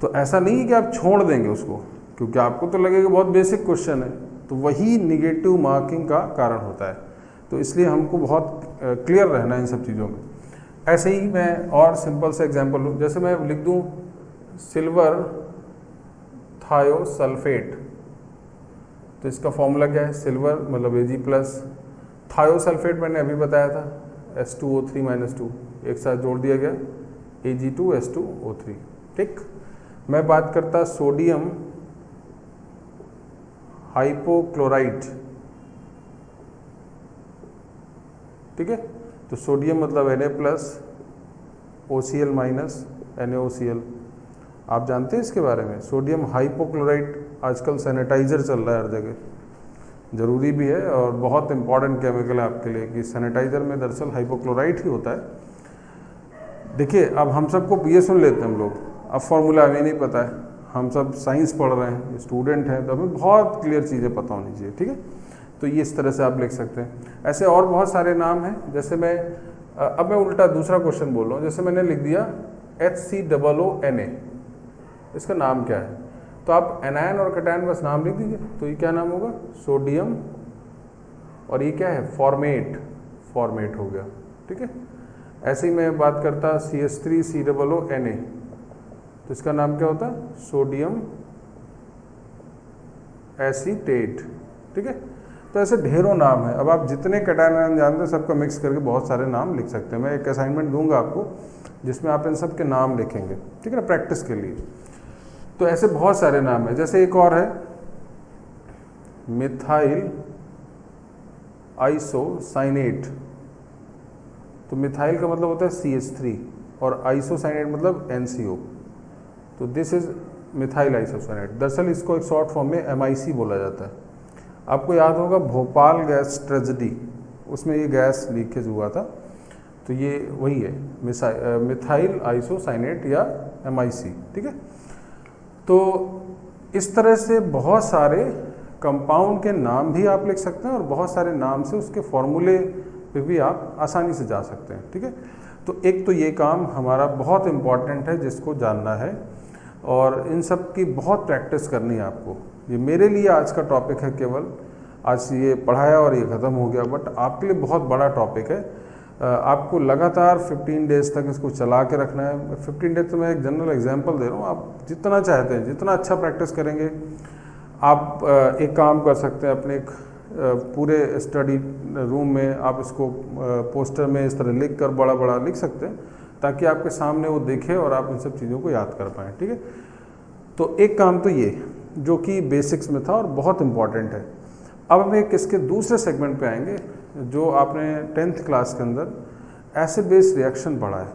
तो ऐसा नहीं है कि आप छोड़ देंगे उसको, क्योंकि आपको तो लगेगा बहुत बेसिक क्वेश्चन है, तो वही निगेटिव मार्किंग का कारण होता है। तो इसलिए हमको बहुत क्लियर रहना है इन सब चीज़ों में। ऐसे ही मैं और सिंपल से एग्जांपल लूँ, जैसे मैं लिख दूँ सिल्वर थायोसल्फेट, तो इसका फॉर्मूला क्या है, सिल्वर मतलब Ag+, थायोसल्फेट मैंने अभी बताया था S2O3 - 2, एक साथ जोड़ दिया गया Ag2S2O3, ठीक। मैं बात करता सोडियम हाइपोक्लोराइट, ठीक है, तो सोडियम मतलब Na+, OCl- NaOCl, आप जानते हैं इसके बारे में। सोडियम हाइपोक्लोराइट आजकल सैनिटाइज़र चल रहा है हर जगह, ज़रूरी भी है और बहुत इंपॉर्टेंट केमिकल है आपके लिए कि सैनिटाइज़र में दरअसल हाइपोक्लोराइट ही होता है। देखिए, अब हम सबको ये सुन लेते हैं हम लोग, अब फॉर्मूला हमें नहीं पता है, हम सब साइंस पढ़ रहे हैं, स्टूडेंट हैं, तो हमें बहुत क्लियर चीज़ें पता होनी चाहिए, ठीक है। तो ये इस तरह से आप लिख सकते हैं। ऐसे और बहुत सारे नाम हैं, जैसे अब मैं उल्टा दूसरा क्वेश्चन बोल रहा हूँ। जैसे मैंने लिख दिया HCOONA, इसका नाम क्या है, तो आप एनायन और कैटायन बस नाम लिख दीजिए, तो ये क्या नाम होगा, सोडियम, और ये क्या है, फॉर्मेट हो गया, ठीक है। ऐसे ही मैं बात करता CH3COONA, तो इसका नाम क्या होता है, सोडियम एसीटेट, ठीक है। तो ऐसे ढेरों नाम है। अब आप जितने कैटायन जानते हैं सबका मिक्स करके बहुत सारे नाम लिख सकते हैं। मैं एक असाइनमेंट दूंगा आपको जिसमें आप इन सब के नाम लिखेंगे, ठीक है ना, प्रैक्टिस के लिए। तो ऐसे बहुत सारे नाम है। जैसे एक और है मिथाइल आइसोसाइनेट, तो मिथाइल का मतलब होता है CH3 और आइसोसाइनेट मतलब NCO, तो दिस इज मिथाइल आइसोसाइनेट। दरअसल इसको एक शॉर्ट फॉर्म में MIC बोला जाता है। आपको याद होगा भोपाल गैस ट्रेजेडी, उसमें ये गैस लीकेज हुआ था, तो ये वही है मिथाइल आइसोसाइनेट या MIC, ठीक है। तो इस तरह से बहुत सारे कंपाउंड के नाम भी आप लिख सकते हैं और बहुत सारे नाम से उसके फॉर्मूले पे भी आप आसानी से जा सकते हैं, ठीक है। तो एक तो ये काम हमारा बहुत इम्पॉर्टेंट है जिसको जानना है, और इन सब की बहुत प्रैक्टिस करनी है आपको। ये मेरे लिए आज का टॉपिक है, केवल आज ये पढ़ाया और ये ख़त्म हो गया, बट आपके लिए बहुत बड़ा टॉपिक है। आपको लगातार 15 डेज़ तक इसको चला के रखना है। 15 डेज तो मैं एक जनरल एग्जांपल दे रहा हूँ, आप जितना चाहते हैं जितना अच्छा प्रैक्टिस करेंगे आप एक काम कर सकते हैं, अपने एक पूरे स्टडी रूम में आप इसको पोस्टर में इस तरह लिख कर बड़ा बड़ा लिख सकते हैं, ताकि आपके सामने वो देखे और आप इन सब चीज़ों को याद कर पाएँ, ठीक है। तो एक काम तो ये जो कि बेसिक्स में था और बहुत इम्पॉर्टेंट है। अब हम एक इसके दूसरे सेगमेंट पे आएंगे, जो आपने 10th क्लास के अंदर एसिड बेस रिएक्शन पढ़ा है,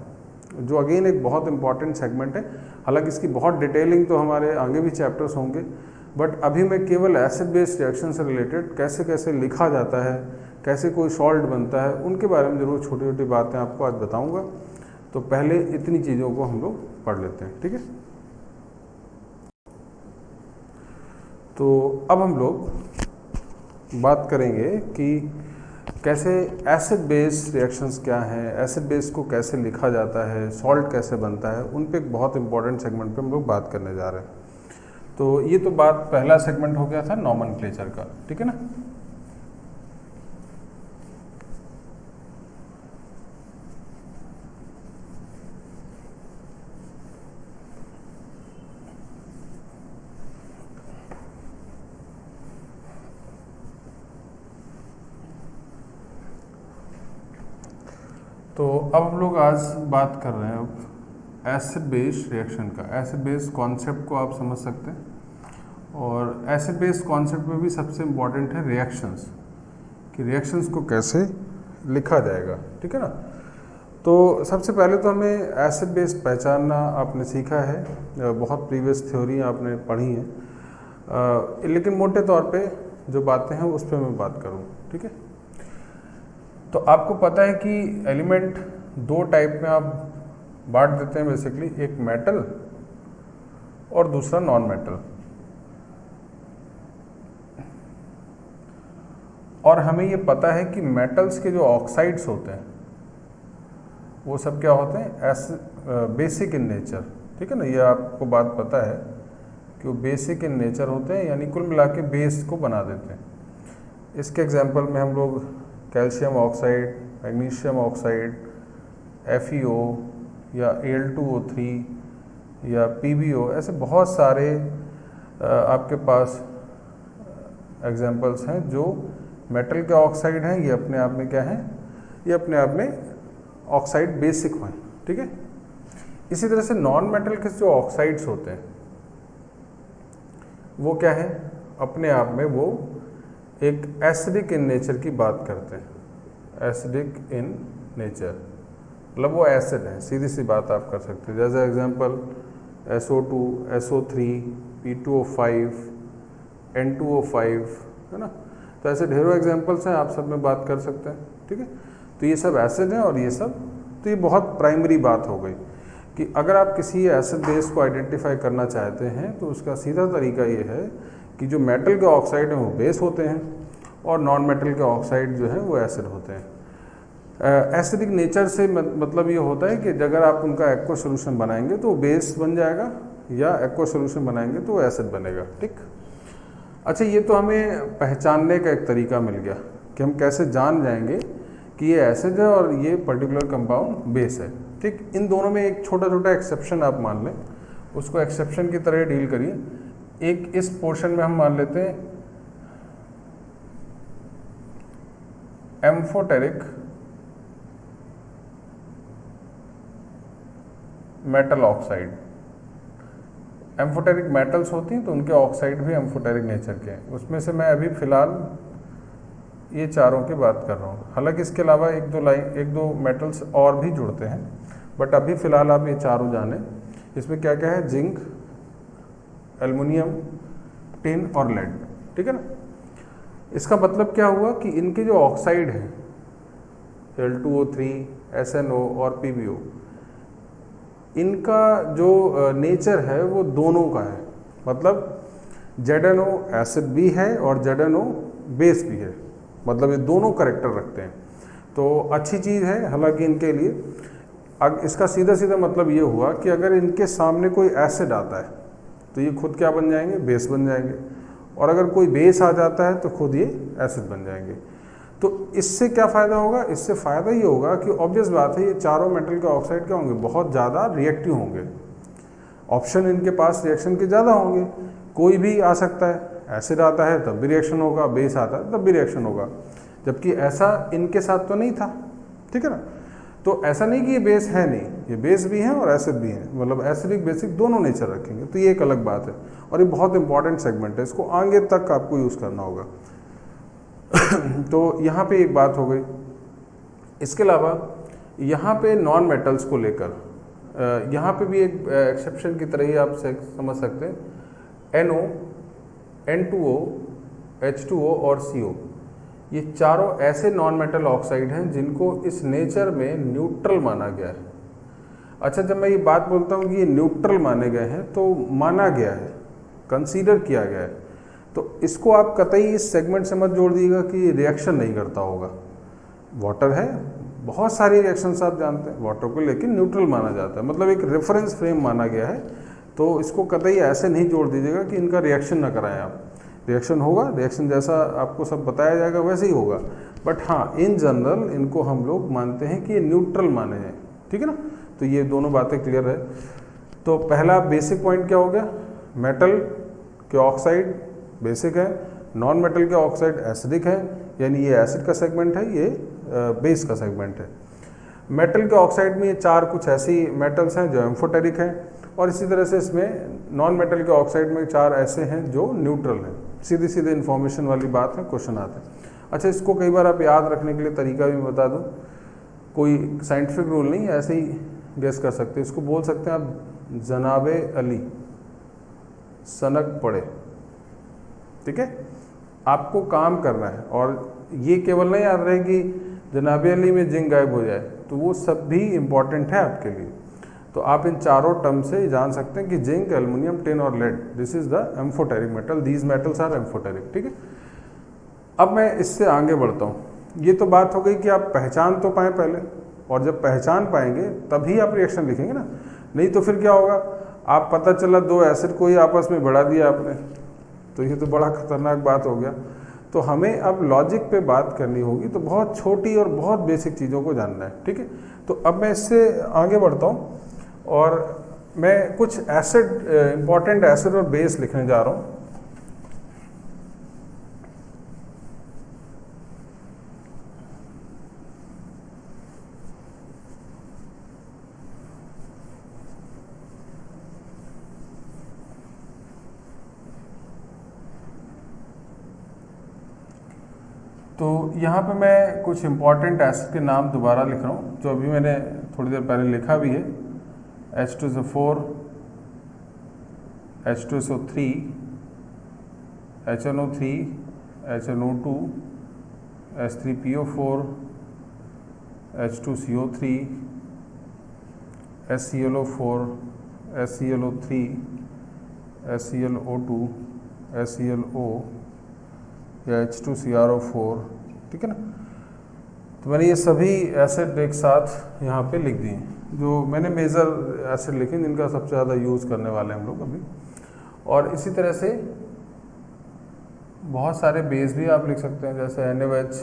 जो अगेन एक बहुत इंपॉर्टेंट सेगमेंट है। हालांकि इसकी बहुत डिटेलिंग तो हमारे आगे भी चैप्टर्स होंगे, बट अभी मैं केवल एसिड बेस रिएक्शन से रिलेटेड कैसे कैसे लिखा जाता है, कैसे कोई सॉल्ट बनता है, उनके बारे में ज़रूर छोटी छोटी बातें आपको आज बताऊंगा। तो पहले इतनी चीज़ों को हम लोग पढ़ लेते हैं, ठीक है। तो अब हम लोग बात करेंगे कि कैसे एसिड बेस रिएक्शंस क्या हैं, एसिड बेस को कैसे लिखा जाता है, सॉल्ट कैसे बनता है, उन पे एक बहुत इंपॉर्टेंट सेगमेंट पे हम लोग बात करने जा रहे हैं। तो ये तो बात पहला सेगमेंट हो गया था नॉमेनक्लेचर का, ठीक है ना। तो अब हम लोग आज बात कर रहे हैं अब एसिड बेस रिएक्शन का। एसिड बेस कॉन्सेप्ट को आप समझ सकते हैं, और एसिड बेस कॉन्सेप्ट में भी सबसे इम्पॉर्टेंट है रिएक्शंस, कि रिएक्शंस को कैसे लिखा जाएगा, ठीक है ना। तो सबसे पहले तो हमें एसिड बेस पहचानना आपने सीखा है, बहुत प्रीवियस थ्योरी आपने पढ़ी हैं, लेकिन मोटे तौर पे जो बातें हैं उस पर मैं बात करूँ, ठीक है। तो आपको पता है कि एलिमेंट दो टाइप में आप बांट देते हैं बेसिकली, एक मेटल और दूसरा नॉन मेटल। और हमें ये पता है कि मेटल्स के जो ऑक्साइड्स होते हैं वो सब क्या होते हैं, बेसिक इन नेचर, ठीक है ना। ये आपको बात पता है कि वो बेसिक इन नेचर होते हैं, यानी कुल मिला के बेस को बना देते हैं। इसके एग्जांपल में हम लोग calcium oxide, magnesium oxide, FeO या Al2O3 या PbO, ऐसे बहुत सारे आपके पास एग्जांपल्स हैं जो मेटल के ऑक्साइड हैं। ये अपने आप में क्या हैं, ये अपने आप में ऑक्साइड बेसिक हैं, ठीक है। इसी तरह से नॉन मेटल के जो ऑक्साइड्स होते हैं वो क्या है, अपने आप में वो एक एसिडिक इन नेचर की बात करते हैं। एसिडिक इन नेचर मतलब वो एसिड है, सीधी सी बात आप कर सकते हैं। जैसे example SO2, SO3, P2O5, N2O5, है ना। तो ऐसे ढेरों एग्जांपल्स हैं, आप सब में बात कर सकते हैं, ठीक है। तो ये सब एसिड हैं और ये सब, तो ये बहुत प्राइमरी बात हो गई कि अगर आप किसी एसिड बेस को आइडेंटिफाई करना चाहते हैं तो उसका सीधा तरीका ये है कि जो मेटल के ऑक्साइड हैं वो बेस होते हैं और नॉन मेटल के ऑक्साइड जो है वो एसिड होते हैं। एसिडिक नेचर से मतलब ये होता है कि अगर आप उनका एक्वा सोल्यूशन बनाएंगे तो वो बेस बन जाएगा, या एक्वा सोल्यूशन बनाएंगे तो वो एसिड बनेगा, ठीक। अच्छा, ये तो हमें पहचानने का एक तरीका मिल गया कि हम कैसे जान जाएंगे कि ये एसिड है और ये पर्टिकुलर कंपाउंड बेस है, ठीक। इन दोनों में एक छोटा छोटा एक्सेप्शन आप मान लें, उसको एक्सेप्शन की तरह डील करिए। एक इस पोर्शन में हम मान लेते हैं amphoteric metal oxide. Amphoteric metals होती हैं तो उनके ऑक्साइड भी एम्फोटेरिक नेचर के हैं। उसमें से मैं अभी फ़िलहाल ये चारों की बात कर रहा हूँ, हालांकि इसके अलावा एक दो मेटल्स और भी जुड़ते हैं, बट अभी फ़िलहाल आप ये चारों जाने। इसमें क्या क्या है, जिंक, एल्युमिनियम, टिन और लेड, ठीक है ना। इसका मतलब क्या हुआ कि इनके जो ऑक्साइड हैं Al2O3, SNO और PbO, इनका जो नेचर है वो दोनों का है। मतलब ZnO एसिड भी है और ZnO बेस भी है, मतलब ये दोनों करैक्टर रखते हैं। तो अच्छी चीज़ है हालांकि इनके लिए। अब इसका सीधा सीधा मतलब ये हुआ कि अगर इनके सामने कोई एसिड आता है तो ये खुद क्या बन जाएंगे, बेस बन जाएंगे, और अगर कोई बेस आ जाता है तो खुद ये एसिड बन जाएंगे। तो इससे क्या फ़ायदा होगा, इससे फ़ायदा ये होगा कि ऑब्वियस बात है ये चारों मेटल के ऑक्साइड क्या होंगे, बहुत ज़्यादा रिएक्टिव होंगे। ऑप्शन इनके पास रिएक्शन के ज़्यादा होंगे, कोई भी आ सकता है, एसिड आता है तब भी रिएक्शन होगा, बेस आता है तब भी रिएक्शन होगा, जबकि ऐसा इनके साथ तो नहीं था, ठीक है ना। तो ऐसा नहीं कि ये बेस है नहीं, ये बेस भी है और एसिड भी है, मतलब एसिडिक बेसिक दोनों नेचर रखेंगे। तो ये एक अलग बात है और ये बहुत इंपॉर्टेंट सेगमेंट है, इसको आगे तक आपको यूज़ करना होगा। तो यहाँ पे एक बात हो गई। इसके अलावा यहाँ पे नॉन मेटल्स को लेकर यहाँ पे भी एक एक्सेप्शन की तरह ही आप समझ सकते हैं। NO, N2O, H2O और CO, ये चारों ऐसे नॉन मेटल ऑक्साइड हैं जिनको इस नेचर में न्यूट्रल माना गया है। अच्छा, जब मैं ये बात बोलता हूँ कि ये न्यूट्रल माने गए हैं तो माना गया है, कंसीडर किया गया है, तो इसको आप कतई इस सेगमेंट से मत जोड़ दीजिएगा कि रिएक्शन नहीं करता होगा। वाटर है, बहुत सारी रिएक्शंस आप जानते हैं वाटर को, लेकिन न्यूट्रल माना जाता है, मतलब एक रेफरेंस फ्रेम माना गया है। तो इसको कतई ऐसे नहीं जोड़ दीजिएगा कि इनका रिएक्शन ना कराएं आप। रिएक्शन होगा, रिएक्शन जैसा आपको सब बताया जाएगा वैसे ही होगा, बट हाँ इन जनरल इनको हम लोग मानते हैं कि ये न्यूट्रल माने हैं, ठीक है ना। तो ये दोनों बातें क्लियर है। तो पहला बेसिक पॉइंट क्या हो गया, मेटल के ऑक्साइड बेसिक है, नॉन मेटल के ऑक्साइड एसिडिक है, यानी ये एसिड का सेगमेंट है, ये बेस का सेगमेंट है। मेटल के ऑक्साइड में ये चार कुछ ऐसी मेटल्स हैं जो एम्फोटेरिक हैं, और इसी तरह से इसमें नॉन मेटल के ऑक्साइड में चार ऐसे हैं जो न्यूट्रल हैं। सीधी सीधे इन्फॉर्मेशन वाली बात है, क्वेश्चन आते हैं। अच्छा, इसको कई बार आप याद रखने के लिए तरीका भी बता दूं, कोई साइंटिफिक रूल नहीं, ऐसे ही गेस कर सकते हैं। इसको बोल सकते हैं आप जनाबे अली सनक पड़े, ठीक है। आपको काम करना है और ये केवल नहीं याद रहे कि जनाबे अली में जिंक गायब हो जाए, तो वो सब भी इम्पॉर्टेंट है आपके लिए। तो आप इन चारों टर्म से जान सकते हैं कि जिंक, एल्युमिनियम, टिन और lead, this is the amphoteric metal, these metals are amphoteric, ठीक है। अब मैं इससे आगे बढ़ता हूँ। ये तो बात हो गई कि आप पहचान तो पाएँ पहले, और जब पहचान पाएंगे तभी आप रिएक्शन लिखेंगे ना, नहीं तो फिर क्या होगा, आप पता चला दो एसिड को ही आपस में बढ़ा दिया आपने, तो ये तो बड़ा खतरनाक बात हो गया। तो हमें अब लॉजिक पे बात करनी होगी, तो बहुत छोटी और बहुत बेसिक चीज़ों को जानना है, ठीक है। तो अब मैं इससे आगे बढ़ता हूँ और मैं कुछ एसिड, इंपॉर्टेंट एसिड और बेस लिखने जा रहा हूँ। तो यहाँ पे मैं कुछ इंपॉर्टेंट एसिड के नाम दोबारा लिख रहा हूँ, जो अभी मैंने थोड़ी देर पहले लिखा भी है। H2SO4, H2SO3, HNO3, HNO2, H3PO4, H2CO3, HClO4, HClO3, HClO2, HClO या H2CrO4, ठीक है ना। तो मैंने ये सभी एसिड एक साथ यहाँ पे लिख दिए, जो मैंने मेजर एसिड लिखे जिनका सबसे ज़्यादा यूज़ करने वाले हैं हम लोग अभी। और इसी तरह से बहुत सारे बेस भी आप लिख सकते हैं, जैसे NaOH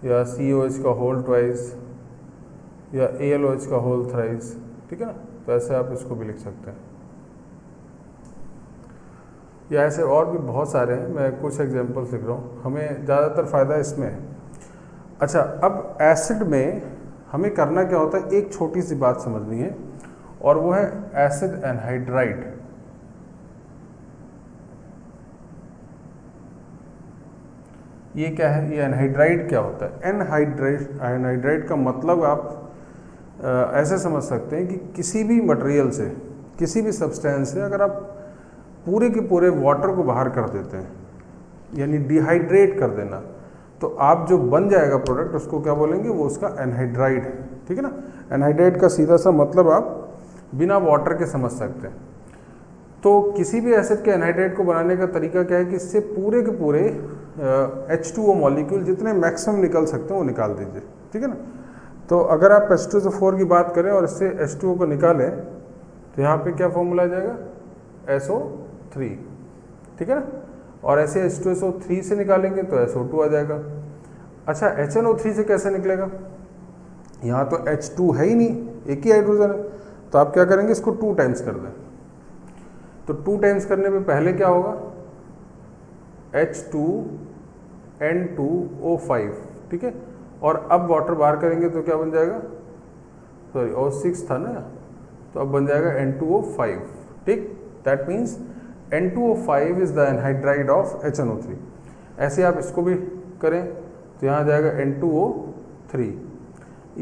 या COH का होल ट्वाइस या AlOH का होल थ्राइस, ठीक है ना। तो ऐसे आप इसको भी लिख सकते हैं, या ऐसे और भी बहुत सारे हैं, मैं कुछ एग्जांपल्स लिख रहा हूँ, हमें ज़्यादातर फ़ायदा इसमें है। अच्छा, अब एसिड में हमें करना क्या होता है, एक छोटी सी बात समझनी है, और वो है एसिड एनहाइड्राइड। ये क्या है, ये एनहाइड्राइड क्या होता है। एनहाइड्राइड का मतलब आप ऐसे समझ सकते हैं कि किसी भी मटेरियल से, किसी भी सब्सटेंस से अगर आप पूरे के पूरे वाटर को बाहर कर देते हैं, यानी डिहाइड्रेट कर देना, तो आप जो बन जाएगा प्रोडक्ट उसको क्या बोलेंगे, वो उसका एनहाइड्राइड है, ठीक है ना। एनहाइड्राइड का सीधा सा मतलब आप बिना वाटर के समझ सकते हैं। तो किसी भी एसिड के एनहाइड्राइड को बनाने का तरीका क्या है कि इससे पूरे के पूरे H2O मॉलिक्यूल जितने मैक्सिमम निकल सकते हैं वो निकाल दीजिए, ठीक है ना। तो अगर आप H2SO4 की बात करें और इससे H2O को निकालें, तो यहाँ पे क्या फॉर्मूला आ जाएगा, SO3, ठीक है ना। और ऐसे H2SO3 से निकालेंगे तो SO2 आ जाएगा। अच्छा, HNO3 से कैसे निकलेगा, यहाँ तो H2 है ही नहीं, एक ही हाइड्रोजन है, तो आप क्या करेंगे, इसको 2 टाइम्स कर दें। तो 2 टाइम्स करने में पहले क्या होगा, H2N2O5, ठीक है। और अब वाटर बाहर करेंगे तो क्या बन जाएगा, सॉरी O6 था ना, तो अब बन जाएगा N2O5, ठीक। That means N2O5 is the anhydride of HNO3। ऐसे आप इसको भी करें तो यहाँ जाएगा N2O3।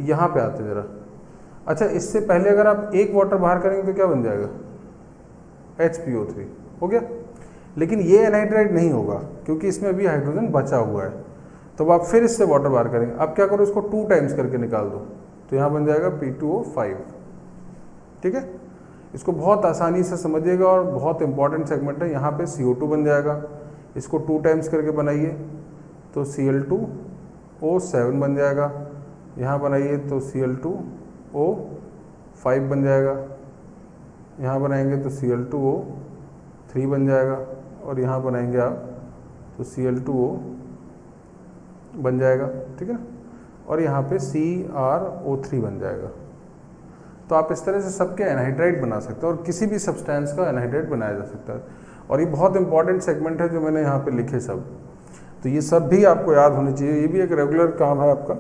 यहाँ पे आते जरा। अच्छा, इससे पहले अगर आप एक वाटर बाहर करेंगे तो क्या बन जाएगा, HPO3, हो गया। लेकिन ये एनहाइड्राइड नहीं होगा क्योंकि इसमें अभी हाइड्रोजन बचा हुआ है, तो आप फिर इससे वाटर बाहर करेंगे। अब क्या करो, इसको 2 टाइम्स करके निकाल दो, तो यहाँ बन जाएगा P2O5। ठीक है, इसको बहुत आसानी से समझिएगा और बहुत इंपॉर्टेंट सेगमेंट है। यहाँ पे CO2 बन जाएगा, इसको 2 टाइम्स करके बनाइए तो Cl2O7 बन जाएगा। यहाँ बनाइए तो Cl2O5 बन जाएगा, यहाँ बनाएंगे तो Cl2O3 बन जाएगा, और यहाँ बनाएंगे आप तो Cl2O बन जाएगा। ठीक है ना, और यहाँ पे CrO3 बन जाएगा। तो आप इस तरह से सबके एनहाइड्राइड बना सकते हैं और किसी भी सब्सटेंस का एनहाइड्राइड बनाया जा सकता है। और ये बहुत इंपॉर्टेंट सेगमेंट है जो मैंने यहाँ पे लिखे सब, तो ये सब भी आपको याद होनी चाहिए, ये भी एक रेगुलर काम है आपका।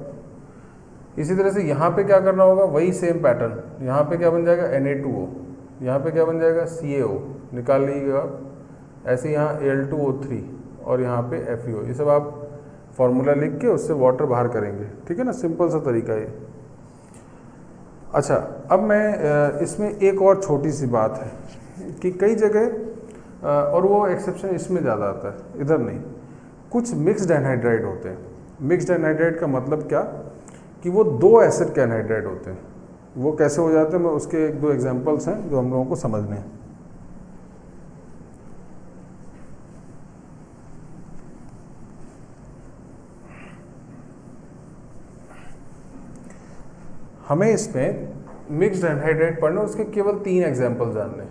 इसी तरह से यहाँ पे क्या करना होगा, वही सेम पैटर्न। यहाँ पे क्या बन जाएगा Na2O, यहाँ पे क्या बन जाएगा CaO, निकाल लीजिएगा आप। ऐसे यहाँ Al2O3 और यहाँ पे FeO, ये सब आप फॉर्मूला लिख के उससे वाटर बाहर करेंगे। ठीक है ना, सिंपल सा तरीका ये। अच्छा, अब मैं इसमें एक और छोटी सी बात है कि कई जगह और वो एक्सेप्शन इसमें ज़्यादा आता है, इधर नहीं, कुछ मिक्स्ड एनहाइड्राइड होते हैं। मिक्स्ड एनहाइड्राइड का मतलब क्या कि वो 2 एसिड के एनहाइड्राइड होते हैं। वो कैसे हो जाते हैं, मैं उसके 1-2 एग्जांपल्स हैं जो हम लोगों को समझने हैं। हमें इसमें मिक्स्ड एनहाइड्राइड पढ़ना, उसके केवल 3 एग्जांपल जानने।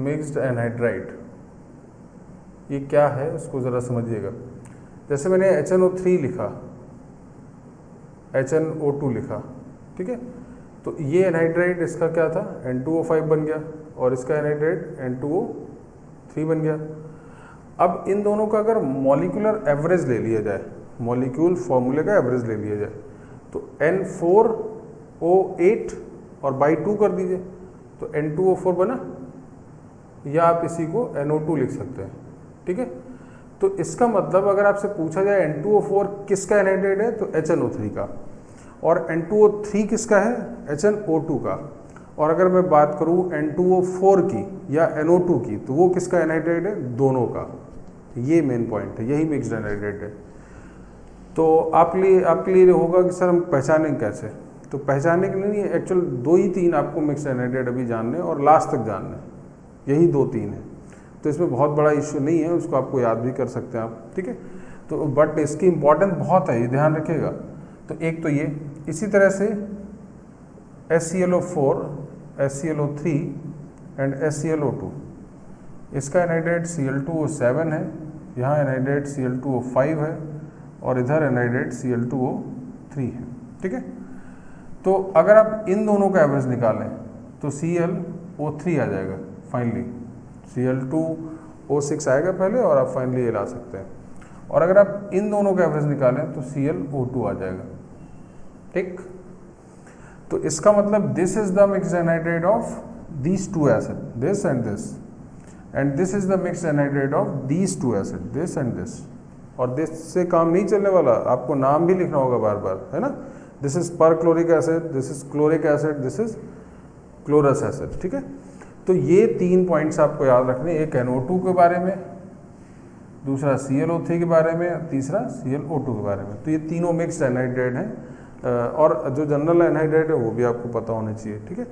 मिक्स्ड एनहाइड्राइड ये क्या है उसको ज़रा समझिएगा। जैसे मैंने HNO3 लिखा, HNO2 लिखा, ठीक है, तो ये एनहाइड्राइड इसका क्या था, N2O5 बन गया, और इसका एनहाइड्राइड N2O3 बन गया। अब इन दोनों का अगर मॉलिक्यूलर एवरेज ले लिया जाए, मॉलिक्यूल फॉर्मूले का एवरेज ले लिया जाए, तो N4O8 और बाई 2 कर दीजिए तो N2O4 बना, या आप इसी को NO2 लिख सकते हैं। ठीक है, तो इसका मतलब अगर आपसे पूछा जाए N2O4 किसका एनहाइड्राइड है तो HNO3 का, और N2O3 किसका है HNO2 का, और अगर मैं बात करूं N2O4 की या NO2 की तो वो किसका एनहाइड्राइड है, दोनों का। ये मेन पॉइंट है, यही मिक्स्ड एनहाइड्राइड है। तो आपके लिए होगा कि सर हम पहचानें कैसे, तो पहचानने के लिए नहीं, एक्चुअल 2 ही 3 आपको मिक्स्ड एनहाइड्राइड अभी जानने और लास्ट तक जानने, यही 2-3 है। तो इसमें बहुत बड़ा इश्यू नहीं है, उसको आपको याद भी कर सकते हैं आप। ठीक है, तो बट इसकी इम्पोर्टेंस बहुत है, ये ध्यान रखिएगा। तो एक तो ये, इसी तरह से HClO4, HClO3 एंड HClO2, इसका एनहाइड्राइड Cl2O7 है, यहाँ एनहाइड्राइड Cl2O5 है, और इधर एनहाइड्राइड Cl2O3 है। ठीक है, तो अगर आप इन दोनों का एवरेज निकालें तो ClO3 आ जाएगा फाइनली, Cl2O6 आएगा पहले, और आप फाइनली ये ला सकते हैं। और अगर आप इन दोनों का एवरेज निकालें तो ClO2 आ जाएगा। ठीक, तो इसका मतलब this is the mixed anhydride of these 2 acid, this and this, and this is the mixed anhydride of these 2 acid, this and this. और दिस से काम नहीं चलने वाला, आपको नाम भी लिखना होगा बार बार, है ना। This is perchloric acid, this is chloric acid, this is chlorous acid. ठीक है, तो ये 3 पॉइंट्स आपको याद रखने, एक NO2 के बारे में, दूसरा ClO3 के बारे में, तीसरा ClO2 के बारे में। तो ये तीनों मिक्स्ड एनहाइड्राइड हैं, और जो जनरल एनहाइड्राइड है वो भी आपको पता होना चाहिए। ठीक है,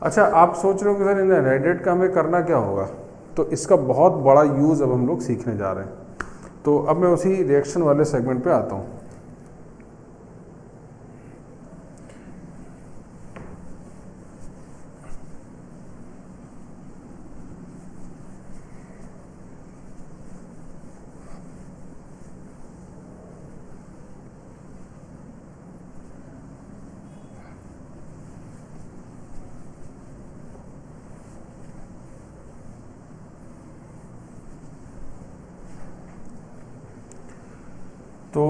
अच्छा, आप सोच रहे हो कि सर इन एनहाइड्राइड का हमें करना क्या होगा, तो इसका बहुत बड़ा यूज़ अब हम लोग सीखने जा रहे हैं। तो अब मैं उसी रिएक्शन वाले सेगमेंट पे आता हूँ। तो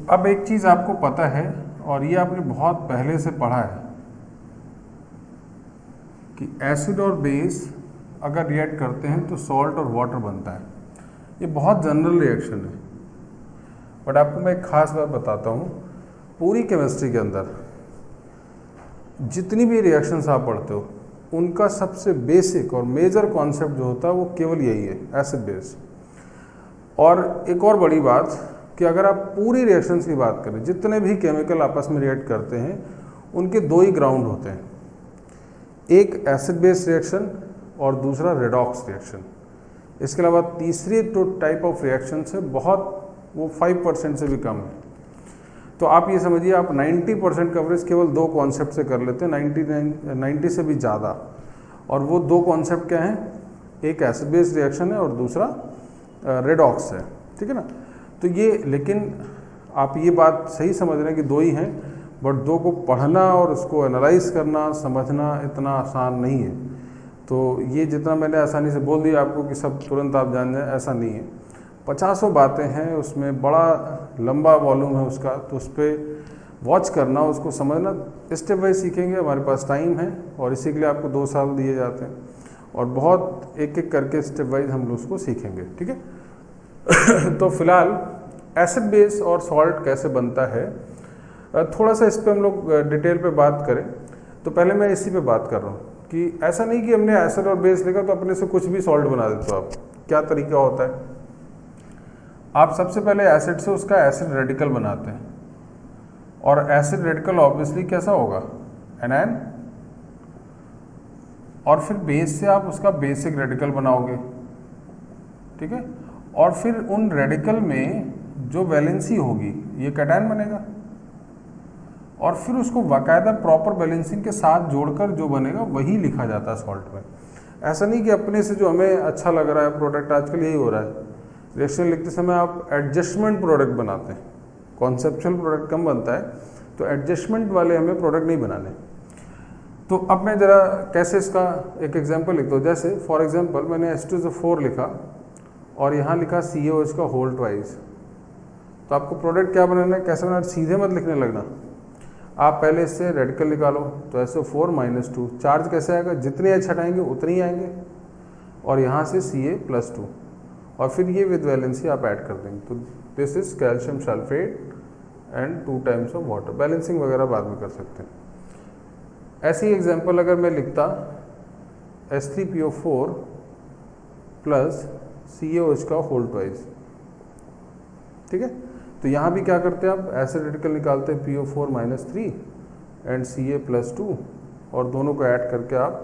अब एक चीज़ आपको पता है, और ये आपने बहुत पहले से पढ़ा है, कि एसिड और बेस अगर रिएक्ट करते हैं तो सॉल्ट और वाटर बनता है। ये बहुत जनरल रिएक्शन है, बट आपको मैं एक खास बात बताता हूँ। पूरी केमिस्ट्री के अंदर जितनी भी रिएक्शंस आप पढ़ते हो, उनका सबसे बेसिक और मेजर कॉन्सेप्ट जो होता है वो केवल यही है, एसिड बेस। और एक और बड़ी बात कि अगर आप पूरी रिएक्शंस की बात करें, जितने भी केमिकल आपस में रिएक्ट करते हैं उनके दो ही ग्राउंड होते हैं, एक एसिड बेस रिएक्शन और दूसरा रेडॉक्स रिएक्शन। इसके अलावा तीसरी जो टाइप ऑफ रिएक्शन है बहुत, वो 5% से भी कम है। तो आप ये समझिए आप 90% कवरेज केवल दो कॉन्सेप्ट से कर लेते हैं, 90 से भी ज़्यादा। और वो दो कॉन्सेप्ट क्या हैं, एक एसिड बेस रिएक्शन है और दूसरा रेडॉक्स है, ठीक है ना। तो ये, लेकिन आप ये बात सही समझ रहे हैं कि दो ही हैं, बट दो को पढ़ना और उसको एनालाइज करना, समझना इतना आसान नहीं है। तो ये जितना मैंने आसानी से बोल दिया आपको कि सब तुरंत आप जान जाएं, ऐसा नहीं है। 50 बातें हैं उसमें, बड़ा लंबा वॉल्यूम है उसका, तो उस पर वॉच करना, उसको समझना, स्टेप वाइज सीखेंगे। हमारे पास टाइम है और इसी के लिए आपको 2 साल दिए जाते हैं और बहुत एक एक करके स्टेप वाइज हम लोग उसको सीखेंगे, ठीक है। तो फिलहाल एसिड बेस और सॉल्ट कैसे बनता है, थोड़ा सा इस पर हम लोग डिटेल पे बात करें। तो पहले मैं इसी पे बात कर रहा हूँ कि ऐसा नहीं कि हमने एसिड और बेस लिखा तो अपने से कुछ भी सॉल्ट बना देते हो आप। क्या तरीका होता है, आप सबसे पहले एसिड से उसका एसिड रेडिकल बनाते हैं, और एसिड रेडिकल ऑब्वियसली कैसा होगा, एनायन, और फिर बेस से आप उसका बेसिक रेडिकल बनाओगे, ठीक है। और फिर उन रेडिकल में जो वैलेंसी होगी ये कैटायन बनेगा, और फिर उसको बाकायदा प्रॉपर बैलेंसिंग के साथ जोड़कर जो बनेगा वही लिखा जाता है सॉल्ट में। ऐसा नहीं कि अपने से जो हमें अच्छा लग रहा है प्रोडक्ट, आजकल यही हो रहा है, रिएक्शन लिखते समय आप एडजस्टमेंट प्रोडक्ट बनाते हैं, कॉन्सेप्चुअल प्रोडक्ट कम बनता है, तो एडजस्टमेंट वाले हमें प्रोडक्ट नहीं बनाने। तो अब मैं ज़रा कैसे इसका एक एग्जांपल लिखता हूँ। जैसे फॉर एग्जांपल मैंने H2SO4 लिखा और यहाँ लिखा CaOH का होल ट्वाइस। तो आपको प्रोडक्ट क्या बनाना है, कैसे बनाना, सीधे मत लिखने लगना। आप पहले इससे रेडिकल निकालो, तो SO4 - 2 चार्ज कैसे आएगा, जितने H हटाएंगे उतने ही आएंगे, और यहाँ से Ca+2, और फिर ये विद वैलेंसी आप ऐड कर देंगे। तो this is calcium sulphate and 2 times of water. Balancing वगैरह बाद में कर सकते हैं। ऐसी एग्जांपल अगर मैं लिखता H3PO4 प्लस CaOH का होल ट्वाइस, ठीक है। तो यहाँ भी क्या करते हैं आप, एसिड रेडिकल निकालते हैं PO4 - 3 एंड Ca+2, और दोनों को ऐड करके आप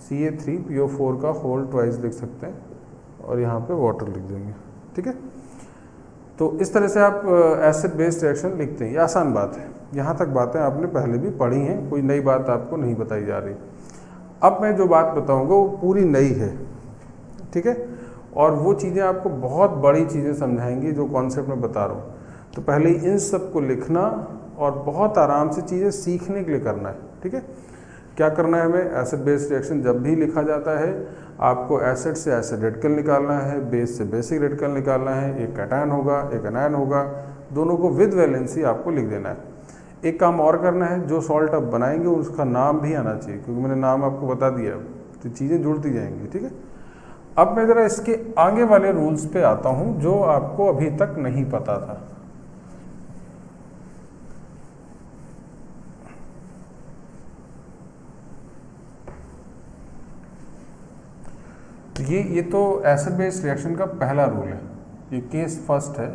Ca3PO4 का होल ट्वाइस लिख सकते हैं, और यहाँ पे वाटर लिख देंगे, ठीक है। तो इस तरह से आप एसिड बेस्ड रिएक्शन लिखते हैं। ये आसान बात है, यहाँ तक बातें आपने पहले भी पढ़ी हैं, कोई नई बात आपको नहीं बताई जा रही। अब मैं जो बात बताऊँगा वो पूरी नई है, ठीक है, और वो चीज़ें आपको बहुत बड़ी चीज़ें समझाएंगी जो कॉन्सेप्ट मैं बता रहा हूँ। तो पहले इन सब को लिखना और बहुत आराम से चीज़ें सीखने के लिए करना है, ठीक है। क्या करना है हमें, एसिड बेस रिएक्शन जब भी लिखा जाता है आपको एसिड से एसिड रेडिकल निकालना है, बेस से बेसिक रेडिकल निकालना है, एक कैटायन होगा एक एनायन होगा, दोनों को विद वैलेंसी आपको लिख देना है। एक काम और करना है, जो सॉल्ट आप बनाएंगे उसका नाम भी आना चाहिए, क्योंकि मैंने नाम आपको बता दिया, तो चीज़ें जुड़ती जाएंगी, ठीक है। अब मैं ज़रा इसके आगे वाले रूल्स पे आता हूँ जो आपको अभी तक नहीं पता था। ये तो एसिड बेस रिएक्शन का पहला रूल है, ये केस फर्स्ट है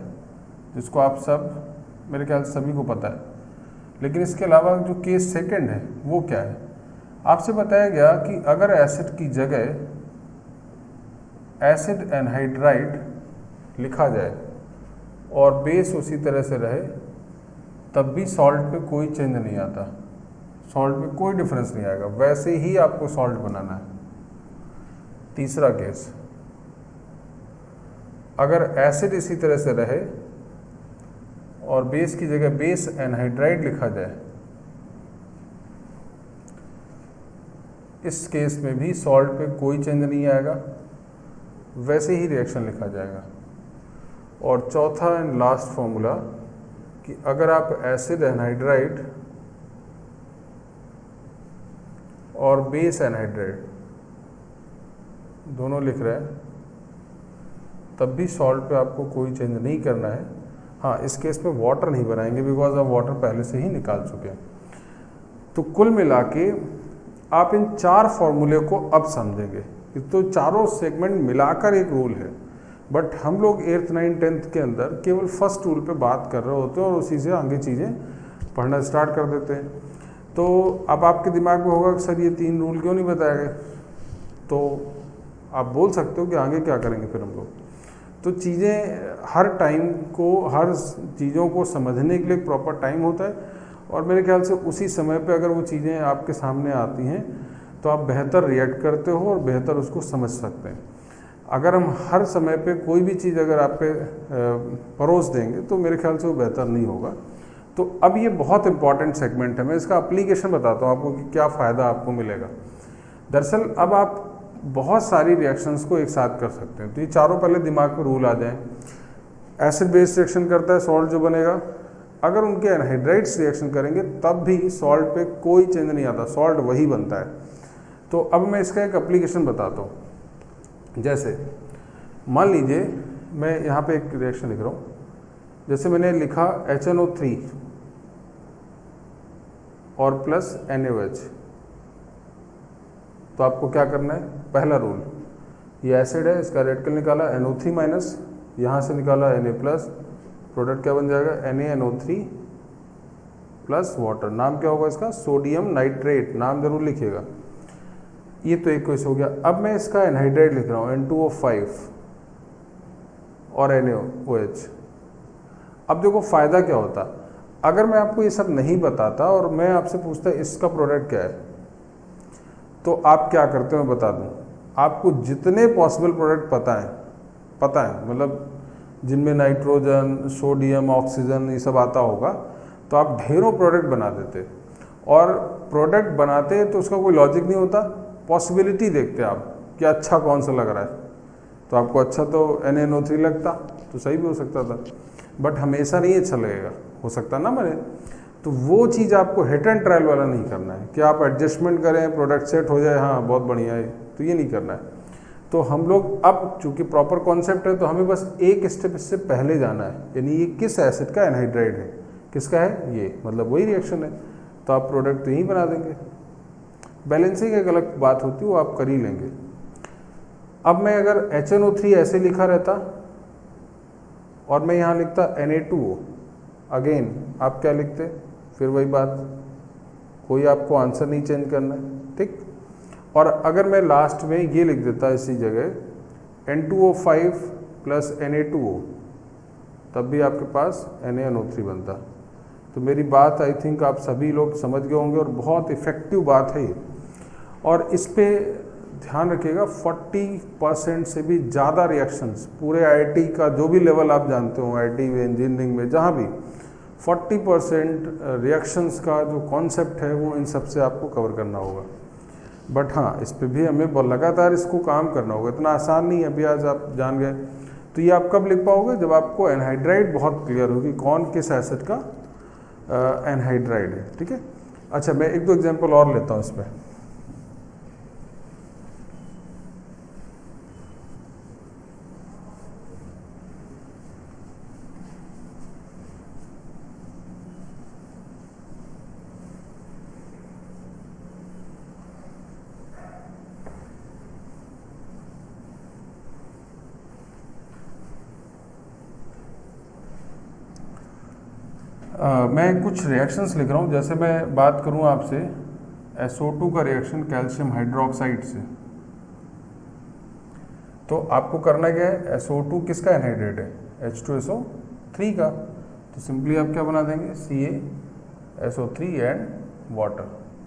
जिसको आप सब मेरे ख्याल से सभी को पता है। लेकिन इसके अलावा जो केस सेकंड है वो क्या है, आपसे बताया गया कि अगर एसिड की जगह एसिड एनहाइड्राइड लिखा जाए और बेस उसी तरह से रहे, तब भी सॉल्ट पे कोई चेंज नहीं आता, सॉल्ट में कोई डिफरेंस नहीं आएगा, वैसे ही आपको सॉल्ट बनाना है। तीसरा केस, अगर एसिड इसी तरह से रहे और बेस की जगह बेस एनहाइड्राइड लिखा जाए, इस केस में भी सॉल्ट पे कोई चेंज नहीं आएगा, वैसे ही रिएक्शन लिखा जाएगा। और चौथा एंड लास्ट फॉर्मूला कि अगर आप एसिड एनहाइड्राइड और बेस एनहाइड्राइड दोनों लिख रहे हैं, तब भी सॉल्ट पे आपको कोई चेंज नहीं करना है। हाँ, इस केस में वाटर नहीं बनाएंगे बिकॉज आप वाटर पहले से ही निकाल चुके हैं। तो कुल मिला के आप इन 4 फॉर्मूले को अब समझेंगे। तो चारों सेगमेंट मिलाकर एक रूल है, बट हम लोग 8th 9th 10th के अंदर केवल फर्स्ट रूल पे बात कर रहे होते हैं और उसी से आगे चीज़ें पढ़ना स्टार्ट कर देते हैं। तो अब आपके दिमाग में होगा कि सर ये 3 रूल क्यों नहीं बताए गए, तो आप बोल सकते हो कि आगे क्या करेंगे फिर हम लोग। तो चीज़ें हर टाइम को, हर चीज़ों को समझने के लिए एक प्रॉपर टाइम होता है, और मेरे ख्याल से उसी समय पे अगर वो चीज़ें आपके सामने आती हैं तो आप बेहतर रिएक्ट करते हो और बेहतर उसको समझ सकते हैं। अगर हम हर समय पे कोई भी चीज़ अगर आप पे परोस देंगे तो मेरे ख्याल से वो बेहतर नहीं होगा। तो अब ये बहुत इंपॉर्टेंट सेगमेंट है, मैं इसका एप्लीकेशन बताता हूँ आपको कि क्या फ़ायदा आपको मिलेगा। दरअसल अब आप बहुत सारी रिएक्शंस को एक साथ कर सकते हैं। तो ये चारों पहले दिमाग में रूल आ जाएं। एसिड बेस रिएक्शन करता है, सॉल्ट जो बनेगा, अगर उनके एनहाइड्राइड्स रिएक्शन करेंगे तब भी सॉल्ट पे कोई चेंज नहीं आता, सॉल्ट वही बनता है। तो अब मैं इसका एक एप्लीकेशन बताता हूँ। जैसे मान लीजिए मैं यहाँ पे एक रिएक्शन लिख रहा हूँ, जैसे मैंने लिखा HNO3 और प्लस NaOH। तो आपको क्या करना है, पहला रूल, ये एसिड है, इसका रेडिकल निकाला NO3 माइनस, यहाँ से निकाला Na प्लस, प्रोडक्ट क्या बन जाएगा NaNO3 प्लस वाटर। नाम क्या होगा इसका, सोडियम नाइट्रेट, नाम जरूर लिखिएगा। ये तो एक केस हो गया। अब मैं इसका एनहाइड्राइड लिख रहा हूँ N2O5 और NaOH। अब देखो फ़ायदा क्या होता, अगर मैं आपको ये सब नहीं बताता और मैं आपसे पूछता इसका प्रोडक्ट क्या है, तो आप क्या करते हो मैं बता दूँ। आपको जितने पॉसिबल प्रोडक्ट पता है मतलब जिनमें नाइट्रोजन, सोडियम, ऑक्सीजन ये सब आता होगा, तो आप ढेरों प्रोडक्ट बना देते। और प्रोडक्ट बनाते तो उसका कोई लॉजिक नहीं होता, पॉसिबिलिटी देखते आप कि अच्छा कौन सा लग रहा है। तो आपको अच्छा तो NaNO3 लगता तो सही भी हो सकता था, बट हमेशा नहीं अच्छा लगेगा, हो सकता ना मैंने। तो वो चीज़ आपको हिट एंड ट्रायल वाला नहीं करना है कि आप एडजस्टमेंट करें, प्रोडक्ट सेट हो जाए, हाँ बहुत बढ़िया है, तो ये नहीं करना है। तो हम लोग अब चूँकि प्रॉपर कॉन्सेप्ट है तो हमें बस एक स्टेप इससे पहले जाना है, यानी ये किस एसिड का एनहाइड्राइड है, किसका है ये, मतलब वही रिएक्शन है, तो आप प्रोडक्ट तो यहीं बना देंगे। बैलेंसिंग एक अलग बात होती है, वो आप कर ही लेंगे। अब मैं अगर HNO3 ऐसे लिखा रहता और मैं यहाँ लिखता Na2O, अगेन आप क्या लिखते, फिर वही बात, कोई आपको आंसर नहीं चेंज करना है, ठीक। और अगर मैं लास्ट में ये लिख देता इसी जगह N2O5 प्लस Na2O, तब भी आपके पास NaNO3 बनता। तो मेरी बात आई थिंक आप सभी लोग समझ गए होंगे और बहुत इफ़ेक्टिव बात है ये। और इस पे ध्यान रखिएगा, 40% से भी ज़्यादा रिएक्शंस पूरे IIT का जो भी लेवल आप जानते हो, IIT में, इंजीनियरिंग में, जहाँ भी 40% रिएक्शंस का जो कॉन्सेप्ट है वो इन सब से आपको कवर करना होगा। बट हाँ, इस पे भी हमें लगातार इसको काम करना होगा, इतना आसान नहीं है। अभी आज आप जान गए, तो ये आप कब लिख पाओगे, जब आपको एनहाइड्राइड बहुत क्लियर होगी कौन किस एसिड का एनहाइड्राइड है, ठीक है। अच्छा, मैं एक दो एग्जांपल और लेता हूँ इसमें। मैं कुछ रिएक्शंस लिख रहा हूँ। जैसे मैं बात करूँ आपसे SO2 का रिएक्शन कैल्शियम हाइड्रोक्साइड से, तो आपको करना क्या है, SO2 किसका एनहाइड्रेट है, H2SO3 का। तो सिंपली आप क्या बना देंगे, CaSO3 एंड वाटर,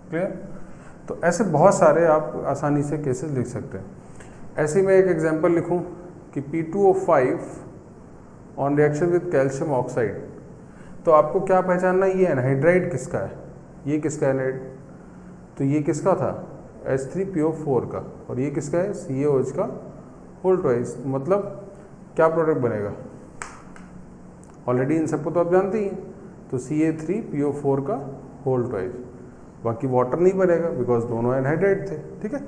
क्लियर। तो ऐसे बहुत सारे आप आसानी से केसेस लिख सकते हैं। ऐसे ही मैं एक एग्जांपल लिखूं कि P2O5 on reaction with calcium oxide, तो आपको क्या पहचानना है, ये एनहाइड्राइड किसका है, ये किसका एनहाइड, तो ये किसका था H3PO4 का, और ये किसका है CaOH का होल ट्वाइस। मतलब क्या प्रोडक्ट बनेगा, ऑलरेडी इन सबको तो आप जानते ही हैं, तो Ca3PO4 का होल ट्वाइस, बाकी वाटर नहीं बनेगा बिकॉज दोनों एनहाइड्राइड थे, ठीक है।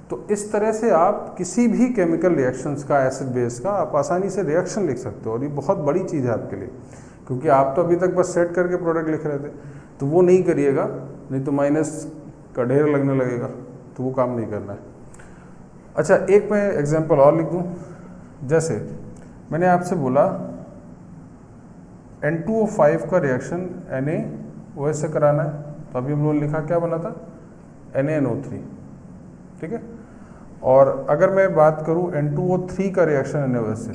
तो इस तरह से आप किसी भी केमिकल रिएक्शंस का, एसिड बेस का, आप आसानी से रिएक्शन लिख सकते हो, और ये बहुत बड़ी चीज़ है आपके लिए, क्योंकि आप तो अभी तक बस सेट करके प्रोडक्ट लिख रहे थे। तो वो नहीं करिएगा, नहीं तो माइनस का ढेर लगने लगेगा, तो वो काम नहीं करना है। अच्छा, एक मैं एग्जांपल और लिख दूँ। जैसे मैंने आपसे बोला N2O5 का रिएक्शन NaOH से कराना है, तो अभी हम लोगों ने लिखा क्या बना था NaNO3, ठीक है। और अगर मैं बात करूं N2O3 का रिएक्शन NaOH से,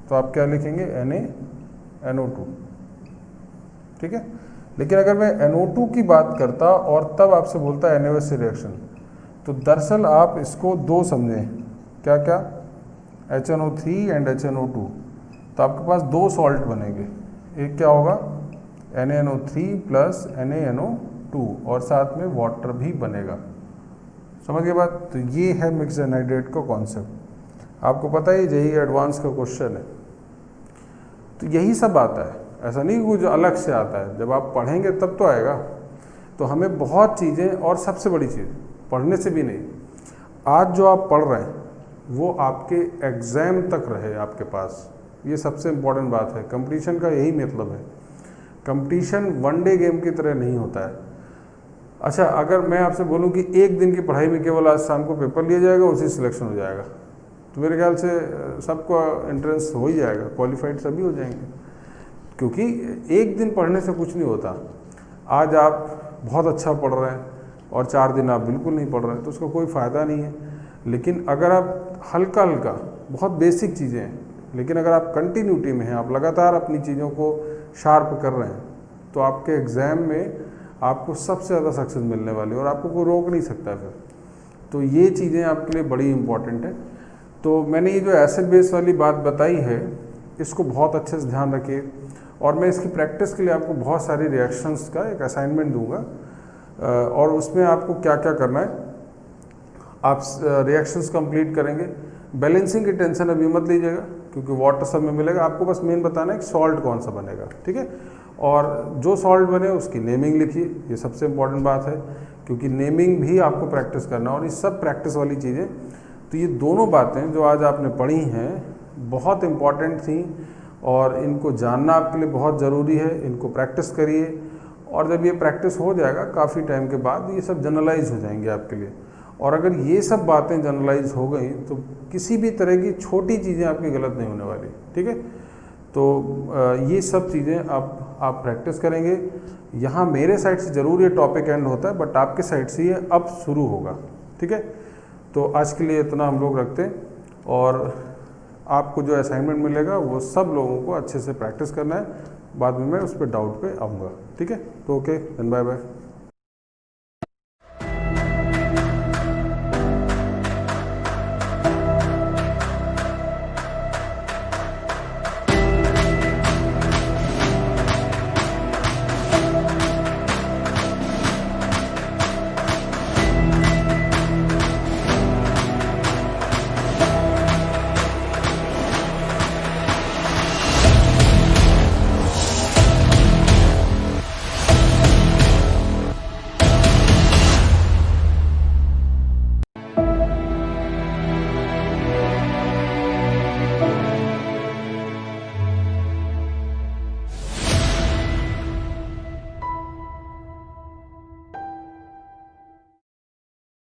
तो आप क्या लिखेंगे NaNO2, ठीक है। लेकिन अगर मैं NO2 की बात करता और तब आपसे बोलता NaOH से रिएक्शन, तो दरअसल आप इसको दो समझें, क्या क्या, HNO3 एंड HNO2, तो आपके पास दो सॉल्ट बनेंगे, एक क्या होगा NaNO3 प्लस NaNO2 और साथ में वाटर भी बनेगा, समझ गए बात। तो ये है मिक्स्ड एनहाइड्रेट का कॉन्सेप्ट, आपको पता है यही एडवांस का क्वेश्चन है। तो यही सब आता है, ऐसा नहीं कुछ अलग से आता है, जब आप पढ़ेंगे तब तो आएगा। तो हमें बहुत चीज़ें, और सबसे बड़ी चीज़ पढ़ने से भी नहीं, आज जो आप पढ़ रहे हैं वो आपके एग्ज़ाम तक रहे आपके पास, ये सबसे इम्पोर्टेंट बात है। कंपटीशन का यही मतलब है, कंपटीशन वनडे गेम की तरह नहीं होता है। अच्छा, अगर मैं आपसे बोलूं कि एक दिन की पढ़ाई में केवल आज शाम को पेपर लिया जाएगा, उसी सिलेक्शन हो जाएगा, तो मेरे ख्याल से सबको एंट्रेंस हो ही जाएगा, क्वालिफाइड सभी हो जाएंगे, क्योंकि एक दिन पढ़ने से कुछ नहीं होता। आज आप बहुत अच्छा पढ़ रहे हैं और 4 दिन आप बिल्कुल नहीं पढ़ रहे हैं, तो उसका कोई फ़ायदा नहीं है। लेकिन अगर आप हल्का हल्का, बहुत बेसिक चीज़ें हैं, लेकिन अगर आप कंटिन्यूटी में हैं, आप लगातार अपनी चीज़ों को शार्प कर रहे हैं, तो आपके एग्ज़ाम में आपको सबसे ज़्यादा सक्सेस मिलने वाली है और आपको कोई रोक नहीं सकता फिर। तो ये चीज़ें आपके लिए बड़ी इंपॉर्टेंट है। तो मैंने ये जो एसिड बेस वाली बात बताई है, इसको बहुत अच्छे से ध्यान रखिए, और मैं इसकी प्रैक्टिस के लिए आपको बहुत सारी रिएक्शंस का एक असाइनमेंट दूंगा, और उसमें आपको क्या क्या करना है, आप रिएक्शंस कंप्लीट करेंगे। बैलेंसिंग की टेंशन अभी मत लीजिएगा, क्योंकि वाटर सब में मिलेगा, आपको बस मेन बताना है कि सॉल्ट कौन सा बनेगा, ठीक है। और जो सॉल्ट बने उसकी नेमिंग लिखिए, ये सबसे इम्पॉर्टेंट बात है, क्योंकि नेमिंग भी आपको प्रैक्टिस करना, और ये सब प्रैक्टिस वाली चीज़ें। तो ये दोनों बातें जो आज आपने पढ़ी हैं बहुत इम्पॉर्टेंट थी, और इनको जानना आपके लिए बहुत ज़रूरी है। इनको प्रैक्टिस करिए, और जब ये प्रैक्टिस हो जाएगा काफ़ी टाइम के बाद, ये सब जनरलाइज हो जाएंगे आपके लिए। और अगर ये सब बातें जनरलाइज हो गई तो किसी भी तरह की छोटी चीज़ें आपकी गलत नहीं होने वाली, ठीक है। तो ये सब चीज़ें आप प्रैक्टिस करेंगे। यहाँ मेरे साइड से ज़रूर ये टॉपिक एंड होता है, बट आपके साइड से ये अब शुरू होगा, ठीक है। तो आज के लिए इतना हम लोग रखते हैं, और आपको जो असाइनमेंट मिलेगा वो सब लोगों को अच्छे से प्रैक्टिस करना है, बाद में मैं उस पर डाउट पे आऊँगा, ठीक है। तो ओके, देन बाय बाय।